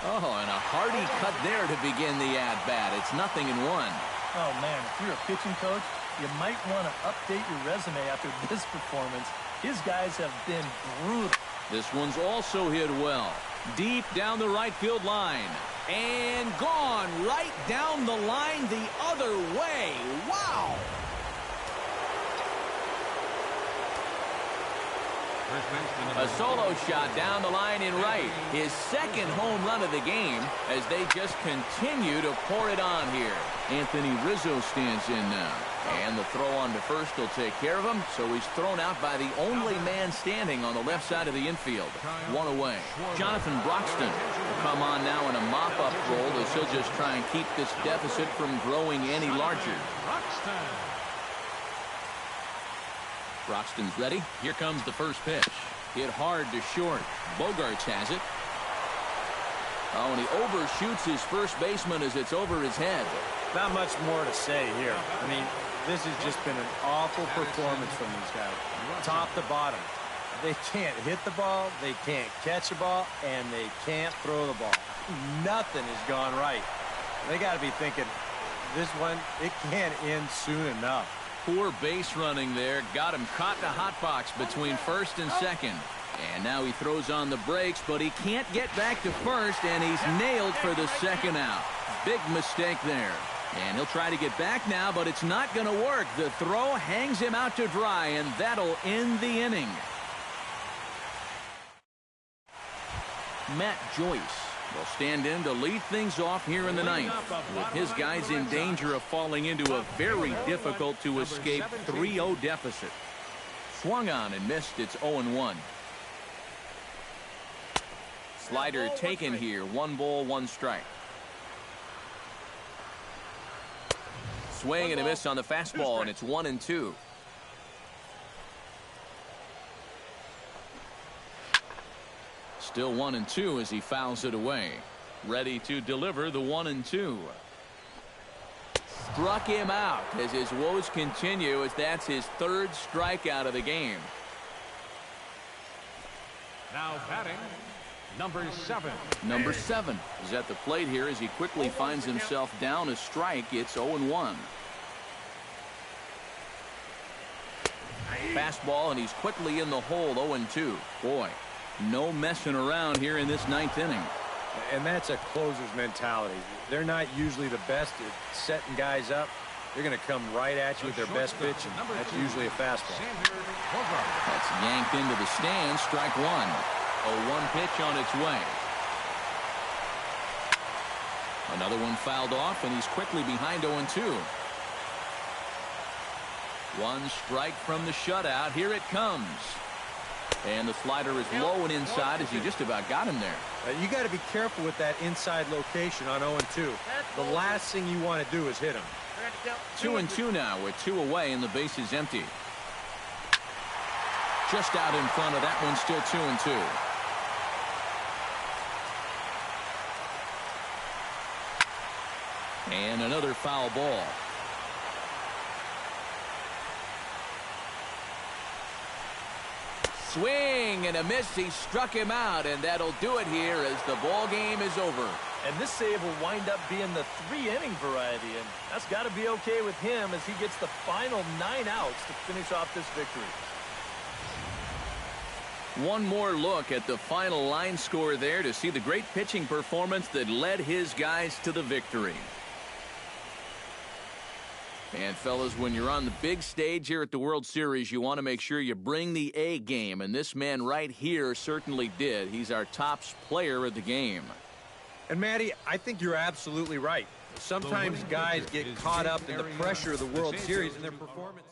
Oh, and a hearty cut there to begin the at-bat. It's 0-1. Oh, man, if you're a pitching coach, you might want to update your resume after this performance. His guys have been brutal. This one's also hit well. Deep down the right field line. And gone right down the line the other way. Wow! A solo shot down the line in right. His 2nd home run of the game as they just continue to pour it on here. Anthony Rizzo stands in now. And the throw on to first will take care of him. So he's thrown out by the only man standing on the left side of the infield. 1 away. Jonathan Broxton will come on now in a mop-up role as he'll just try and keep this deficit from growing any larger. Broxton's ready. Here comes the first pitch. Hit hard to short. Bogarts has it. Oh, and he overshoots his first baseman as it's over his head. Not much more to say here. I mean, this has just been an awful performance from these guys. Top to bottom. They can't hit the ball, they can't catch the ball, and they can't throw the ball. Nothing has gone right. They got to be thinking, this one, it can't end soon enough. Poor base running there. Got him caught in a hot box between first and second. And now he throws on the brakes, but he can't get back to first, and he's nailed for the second out. Big mistake there. And he'll try to get back now, but it's not going to work. The throw hangs him out to dry, and that'll end the inning. Matt Joyce will stand in to lead things off here in the ninth, with his guys in danger of falling into a very difficult-to-escape 3-0 deficit. Swung on and missed. It's 0-1. Slider taken here. 1 ball, 1 strike. Swing and a miss on the fastball, and it's 1-2. Still 1-2 as he fouls it away. Ready to deliver the 1-2. Struck him out as his woes continue, as that's his 3rd strikeout of the game. Now batting, number 7. Number 7 is at the plate here as he quickly finds himself down a strike. It's 0-1. Fastball, and he's quickly in the hole. 0-2. Boy, no messing around here in this 9th inning. And that's a closer's mentality. They're not usually the best at setting guys up. They're going to come right at you with their best pitch, and that's usually a fastball. That's yanked into the stands. Strike 1. A 1 pitch on its way. Another one fouled off, and he's quickly behind 0-2. 1 strike from the shutout. Here it comes. And the slider is low and inside as he just about got him there. You got to be careful with that inside location on 0-2. The last thing you want to do is hit him. 2-2 now with 2 away and the base is empty. Just out in front of that one, still 2-2. And another foul ball. Swing and a miss. He struck him out, and that'll do it here as the ball game is over. And this save will wind up being the 3-inning variety, and that's got to be okay with him as he gets the final 9 outs to finish off this victory. One more look at the final line score there to see the great pitching performance that led his guys to the victory. And fellas, when you're on the big stage here at the World Series, you want to make sure you bring the A game, and this man right here certainly did. He's our top player of the game. And Matty, I think you're absolutely right. Sometimes guys get caught up in the pressure of the World Series and their performance.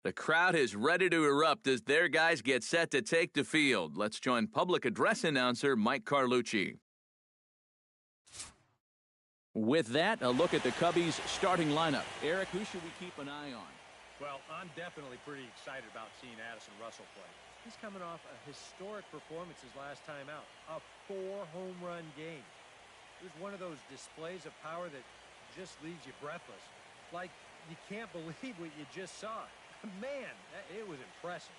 The crowd is ready to erupt as their guys get set to take the field. Let's join public address announcer Mike Carlucci. With that, a look at the Cubbies' starting lineup. Eric, who should we keep an eye on? Well, I'm definitely pretty excited about seeing Addison Russell play. He's coming off a historic performance his last time out, a 4-home-run game. It was one of those displays of power that just leaves you breathless. Like, you can't believe what you just saw. Man, it was impressive.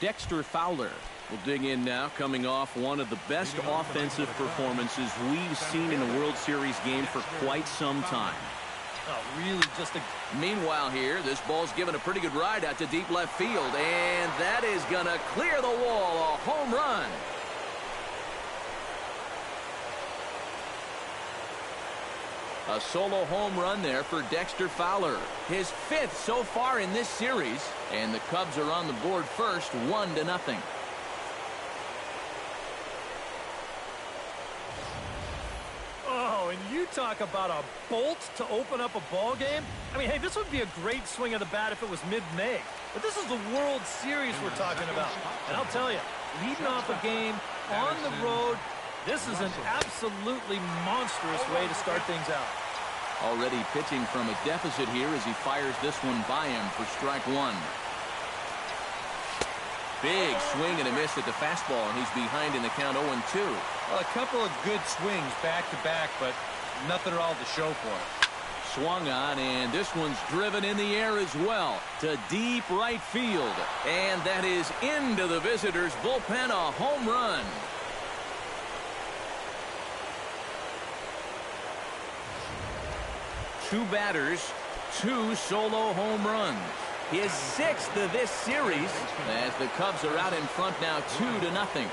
Dexter Fowler will dig in now, coming off one of the best offensive performances we've seen in a World Series game for quite some time. Oh, really just a... Meanwhile here, this ball's given a pretty good ride out to deep left field, and that is going to clear the wall. A home run. A solo home run there for Dexter Fowler. His 5th so far in this series, and the Cubs are on the board first, 1-0. Oh, and you talk about a bolt to open up a ball game. I mean, hey, this would be a great swing of the bat if it was mid-May. But this is the World Series we're talking about. And I'll tell you, leading off a game on the road, this is an absolutely monstrous way to start things out. Already pitching from a deficit here as he fires this one by him for strike one. Big swing and a miss at the fastball, and he's behind in the count 0-2. Well, a couple of good swings back-to-back, but nothing at all to show for it. Swung on, and this one's driven in the air as well to deep right field. And that is into the visitors' bullpen, a home run. Two batters, 2 solo home runs. His 6th of this series as the Cubs are out in front now 2-0.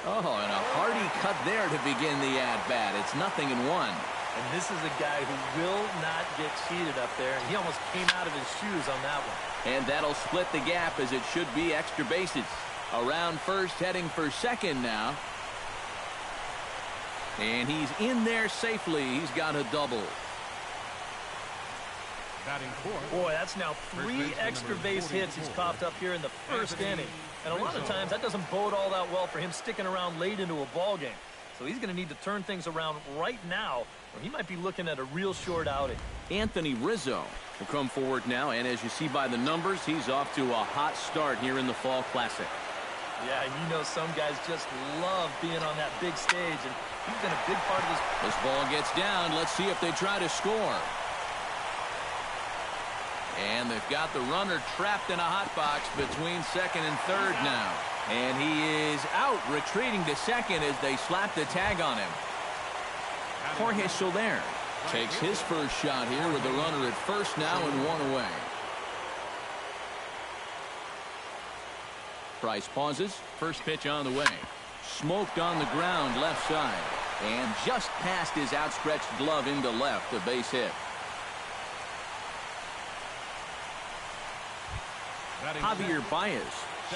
Oh, and a hearty cut there to begin the at-bat. It's 0-1. And this is a guy who will not get cheated up there. And he almost came out of his shoes on that one. And that'll split the gap as it should be extra bases. Around first, heading for second now. And he's in there safely. He's got a double. Boy, that's now 3 extra base hits he's coughed up here in the first inning. And a lot of times that doesn't bode all that well for him sticking around late into a ball game. So he's going to need to turn things around right now, or he might be looking at a real short outing. Anthony Rizzo will come forward now, and as you see by the numbers, he's off to a hot start here in the Fall Classic. Yeah, you know some guys just love being on that big stage, and he's been a big part of this. This ball gets down. Let's see if they try to score. And they've got the runner trapped in a hot box between second and third now. And he is out, retreating to second as they slap the tag on him. Jorge Soler takes his first shot here with the runner at first now and 1 away. Price pauses. First pitch on the way. Smoked on the ground left side. And just past his outstretched glove into left, a base hit. Javier Baez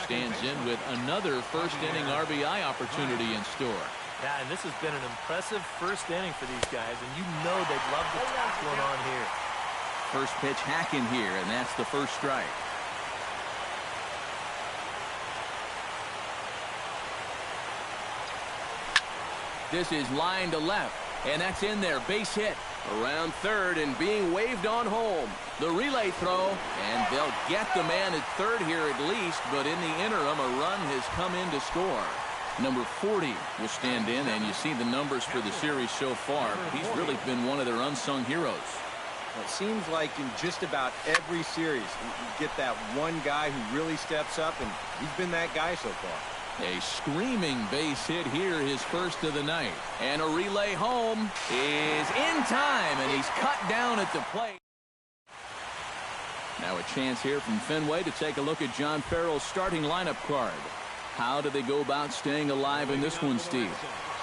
stands in with another first-inning RBI opportunity in store. Yeah, and this has been an impressive first inning for these guys, and you know they'd love to tack one on here. First pitch hacking here, and that's the first strike. This is line to left, and that's in there. Base hit. Around third and being waved on home. The relay throw, and they'll get the man at third here at least, but in the interim, a run has come in to score. Number 40 will stand in, and you see the numbers for the series so far. He's really been one of their unsung heroes. Well, it seems like in just about every series, you get that one guy who really steps up, and he's been that guy so far. A screaming base hit here, his first of the night. And a relay home is in time, and he's cut down at the plate. Now a chance here from Fenway to take a look at John Farrell's starting lineup card. How do they go about staying alive in this one, Steve?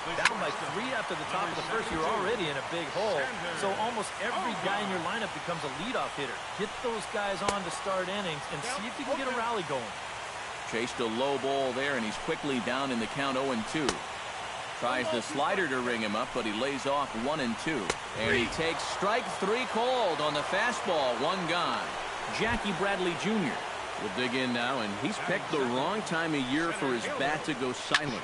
Down by 3 after the top of the first, you're already in a big hole. So almost every guy in your lineup becomes a leadoff hitter. Get those guys on to start innings and see if you can get a rally going. Chased a low ball there, and he's quickly down in the count 0-2. Tries the slider to ring him up, but he lays off 1-2. And he takes strike 3 called on the fastball, 1 gone. Jackie Bradley Jr. will dig in now, and he's picked the wrong time of year for his bat to go silent.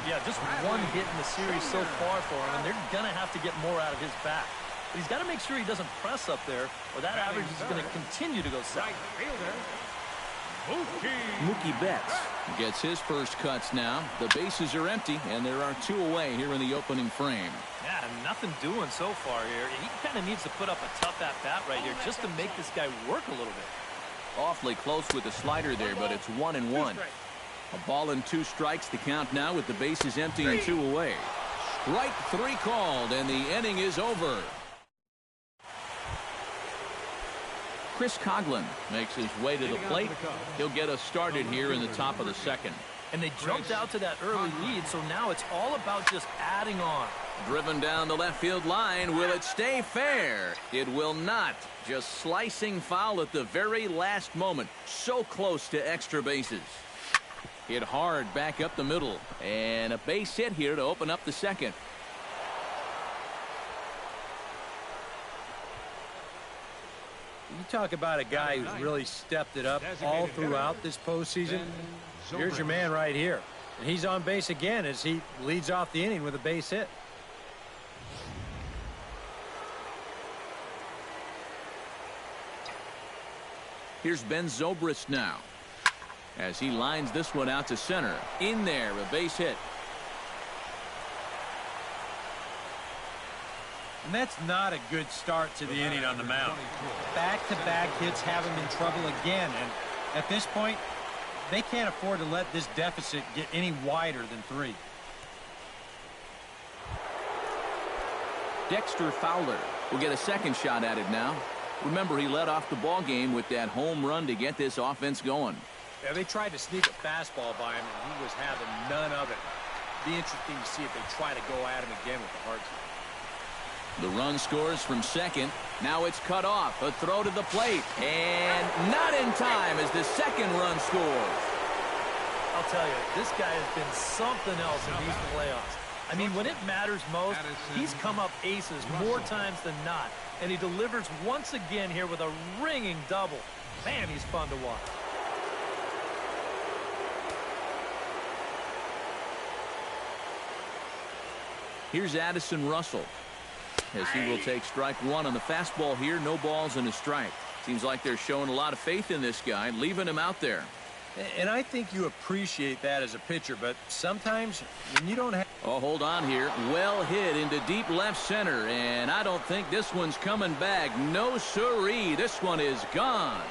Yeah, just 1 hit in the series so far for him, and they're going to have to get more out of his bat. But he's got to make sure he doesn't press up there, or that average is going to continue to go south. Mookie Betts gets his first cuts now. The bases are empty, and there are 2 away here in the opening frame. Yeah, nothing doing so far here. He kind of needs to put up a tough at-bat right here just to make this guy work a little bit. Awfully close with the slider there, but it's 1-1. A ball and 2 strikes to count now with the bases empty and 2 away. Strike 3 called, and the inning is over. Chris Coughlin makes his way to the plate. He'll get us started here in the top of the second. And they jumped out to that early lead, so now it's all about just adding on. Driven down the left field line. Will it stay fair? It will not. Just slicing foul at the very last moment. So close to extra bases. Hit hard back up the middle. And a base hit here to open up the second. You talk about a guy who's really stepped it up all throughout this postseason. Here's your man right here. And he's on base again as he leads off the inning with a base hit. Here's Ben Zobrist now as he lines this one out to center. In there, a base hit. And that's not a good start to the inning on the mound. Back-to-back hits have him in trouble again. And at this point, they can't afford to let this deficit get any wider than 3. Dexter Fowler will get a second shot at it now. Remember, he led off the ball game with that home run to get this offense going. Yeah, they tried to sneak a fastball by him, and he was having none of it. Be interesting to see if they try to go at him again with the hard side. The run scores from second. Now it's cut off. A throw to the plate. And not in time as the second run scores. I'll tell you, this guy has been something else in these playoffs. I mean, when it matters most, he's come up aces more times than not. And he delivers once again here with a ringing double. Man, he's fun to watch. Here's Addison Russell as he will take strike 1 on the fastball here. No balls and a strike. Seems like they're showing a lot of faith in this guy, leaving him out there. And I think you appreciate that as a pitcher, but sometimes when you don't have... Oh, hold on here. Well hit into deep left center, and I don't think this one's coming back. No siree. This one is gone.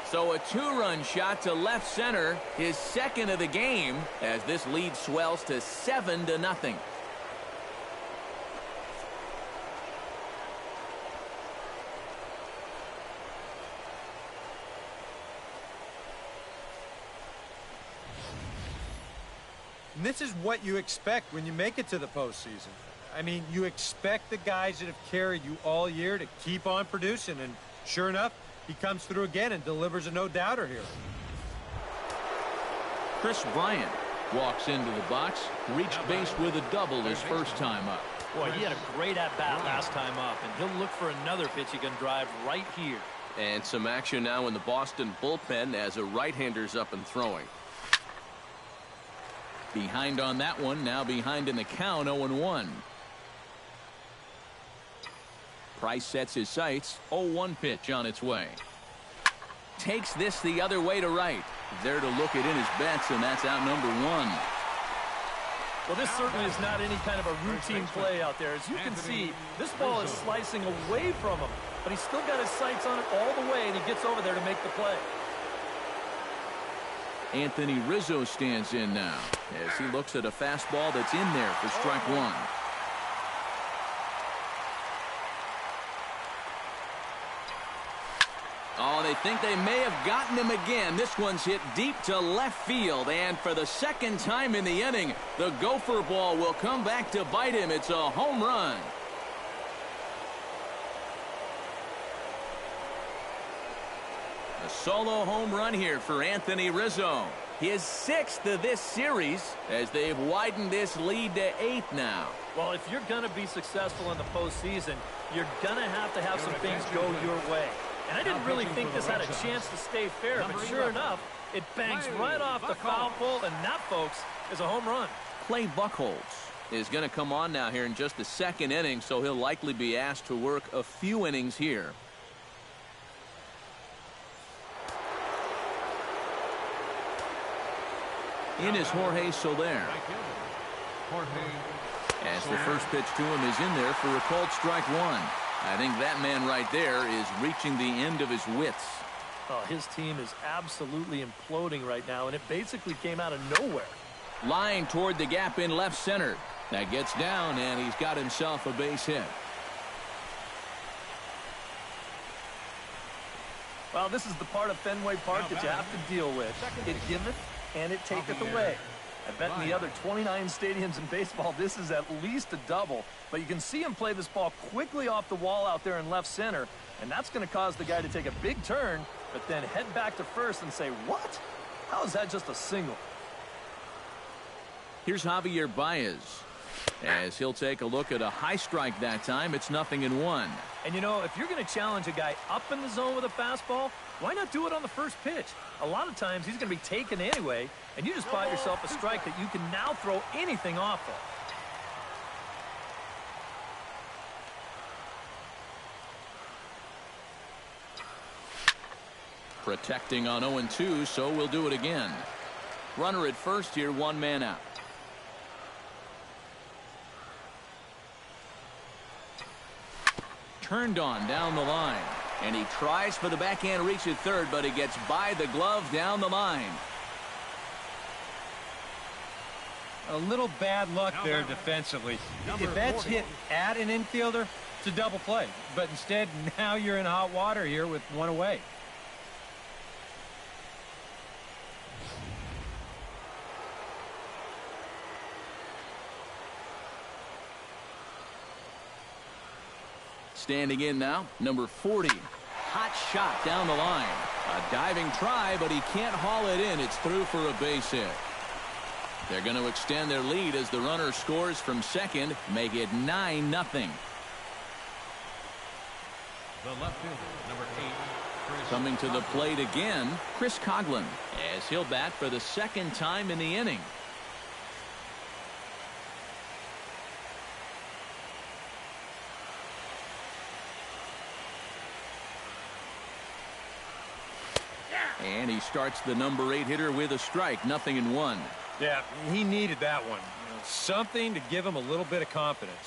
So a 2-run shot to left center, his second of the game, as this lead swells to 7-0. And this is what you expect when you make it to the postseason. I mean, you expect the guys that have carried you all year to keep on producing, and sure enough, he comes through again and delivers a no-doubter here. Chris Bryant walks into the box, reached base with a double his first time up. Boy, he had a great at-bat last time up, and he'll look for another pitch he can drive right here. And some action now in the Boston bullpen as a right-hander's up and throwing. Behind on that one, now behind in the count, 0-1. Price sets his sights, 0-1 pitch on its way. Takes this the other way to right. There to look it in his bets, and that's out number 1. Well, this certainly is not any kind of a routine play out there. As you can see, this ball is slicing away from him, but he's still got his sights on it all the way, and he gets over there to make the play. Anthony Rizzo stands in now as he looks at a fastball that's in there for strike 1. Oh, they think they may have gotten him again. This one's hit deep to left field, and for the second time in the inning, the gopher ball will come back to bite him. It's a home run. A solo home run here for Anthony Rizzo. His 6th of this series as they've widened this lead to 8 now. Well, if you're going to be successful in the postseason, you're going to have some things go your way. And I didn't really think this had a chance to stay fair, but sure enough, it bangs right off the foul pole, and that, folks, is a home run. Clay Buchholz is going to come on now here in just the second inning, so he'll likely be asked to work a few innings here. In is Jorge Soler. As the first pitch to him is in there for a called strike one. I think that man right there is reaching the end of his wits. Oh, his team is absolutely imploding right now, and it basically came out of nowhere. Line toward the gap in left center. That gets down, and he's got himself a base hit. Well, this is the part of Fenway Park that you have to deal with. It giveth and it taketh away. I bet in the other 29 stadiums in baseball, this is at least a double. But you can see him play this ball quickly off the wall out there in left center, and that's going to cause the guy to take a big turn, but then head back to first and say, what? How is that just a single? Here's Javier Baez. As he'll take a look at a high strike that time, it's 0-1. And you know, if you're going to challenge a guy up in the zone with a fastball, why not do it on the first pitch? A lot of times he's going to be taken anyway, and you just bought yourself a strike that you can now throw anything off of. Protecting on 0-2, so we'll do it again. Runner at first here, one man out. Turned on down the line, and he tries for the backhand reach at third, but he gets by the glove down the line. A little bad luck there defensively. If that's hit at an infielder, it's a double play. But instead, now you're in hot water here with one away. Standing in now, number 40. Hot shot down the line. A diving try, but he can't haul it in. It's through for a base hit. They're going to extend their lead as the runner scores from second, make it 9-0. The left fielder, number 8. Coming to the plate again, Chris Coghlan, as he'll bat for the second time in the inning. And he starts the number 8 hitter with a strike, 0-1. Yeah, he needed that one. Something to give him a little bit of confidence.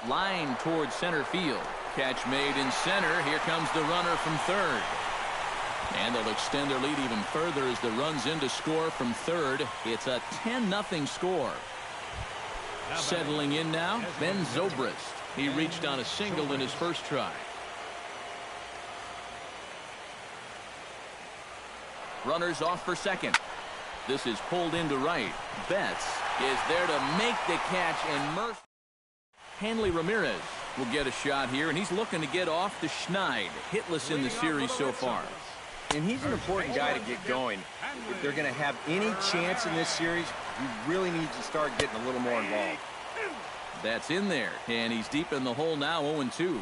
Line towards center field. Catch made in center. Here comes the runner from third. And they'll extend their lead even further as the runs in to score from third. It's a 10-0 score. Settling in now, Ben Zobrist. He reached on a single in his first try. Runners off for second. This is pulled into right. Betts is there to make the catch, and Murphy. Hanley Ramirez will get a shot here, and he's looking to get off the Schneid. Hitless in the series so far. And he's an important guy to get going. If they're going to have any chance in this series, you really need to start getting a little more involved. That's in there, and he's deep in the hole now, 0-2.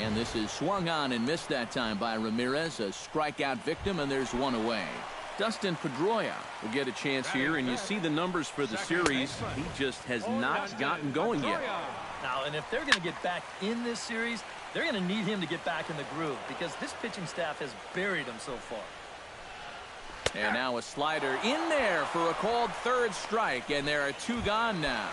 And this is swung on and missed that time by Ramirez, a strikeout victim, and there's one away. Dustin Pedroia will get a chance here, and you see the numbers for the series. He just has not gotten going yet. Now, and if they're going to get back in this series, they're going to need him to get back in the groove because this pitching staff has buried him so far. And now a slider in there for a called third strike, and there are two gone now.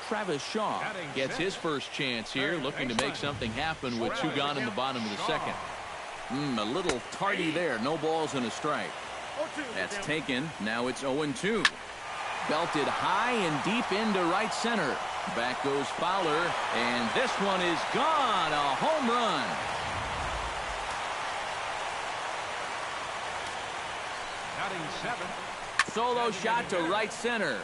Travis Shaw gets his first chance here, looking to make something happen with two gone in the bottom of the second. A little tardy there. No balls and a strike. That's taken. Now it's 0-2. Belted high and deep into right center. Back goes Fowler, and this one is gone. A home run. Batting 7. Solo shot to right center.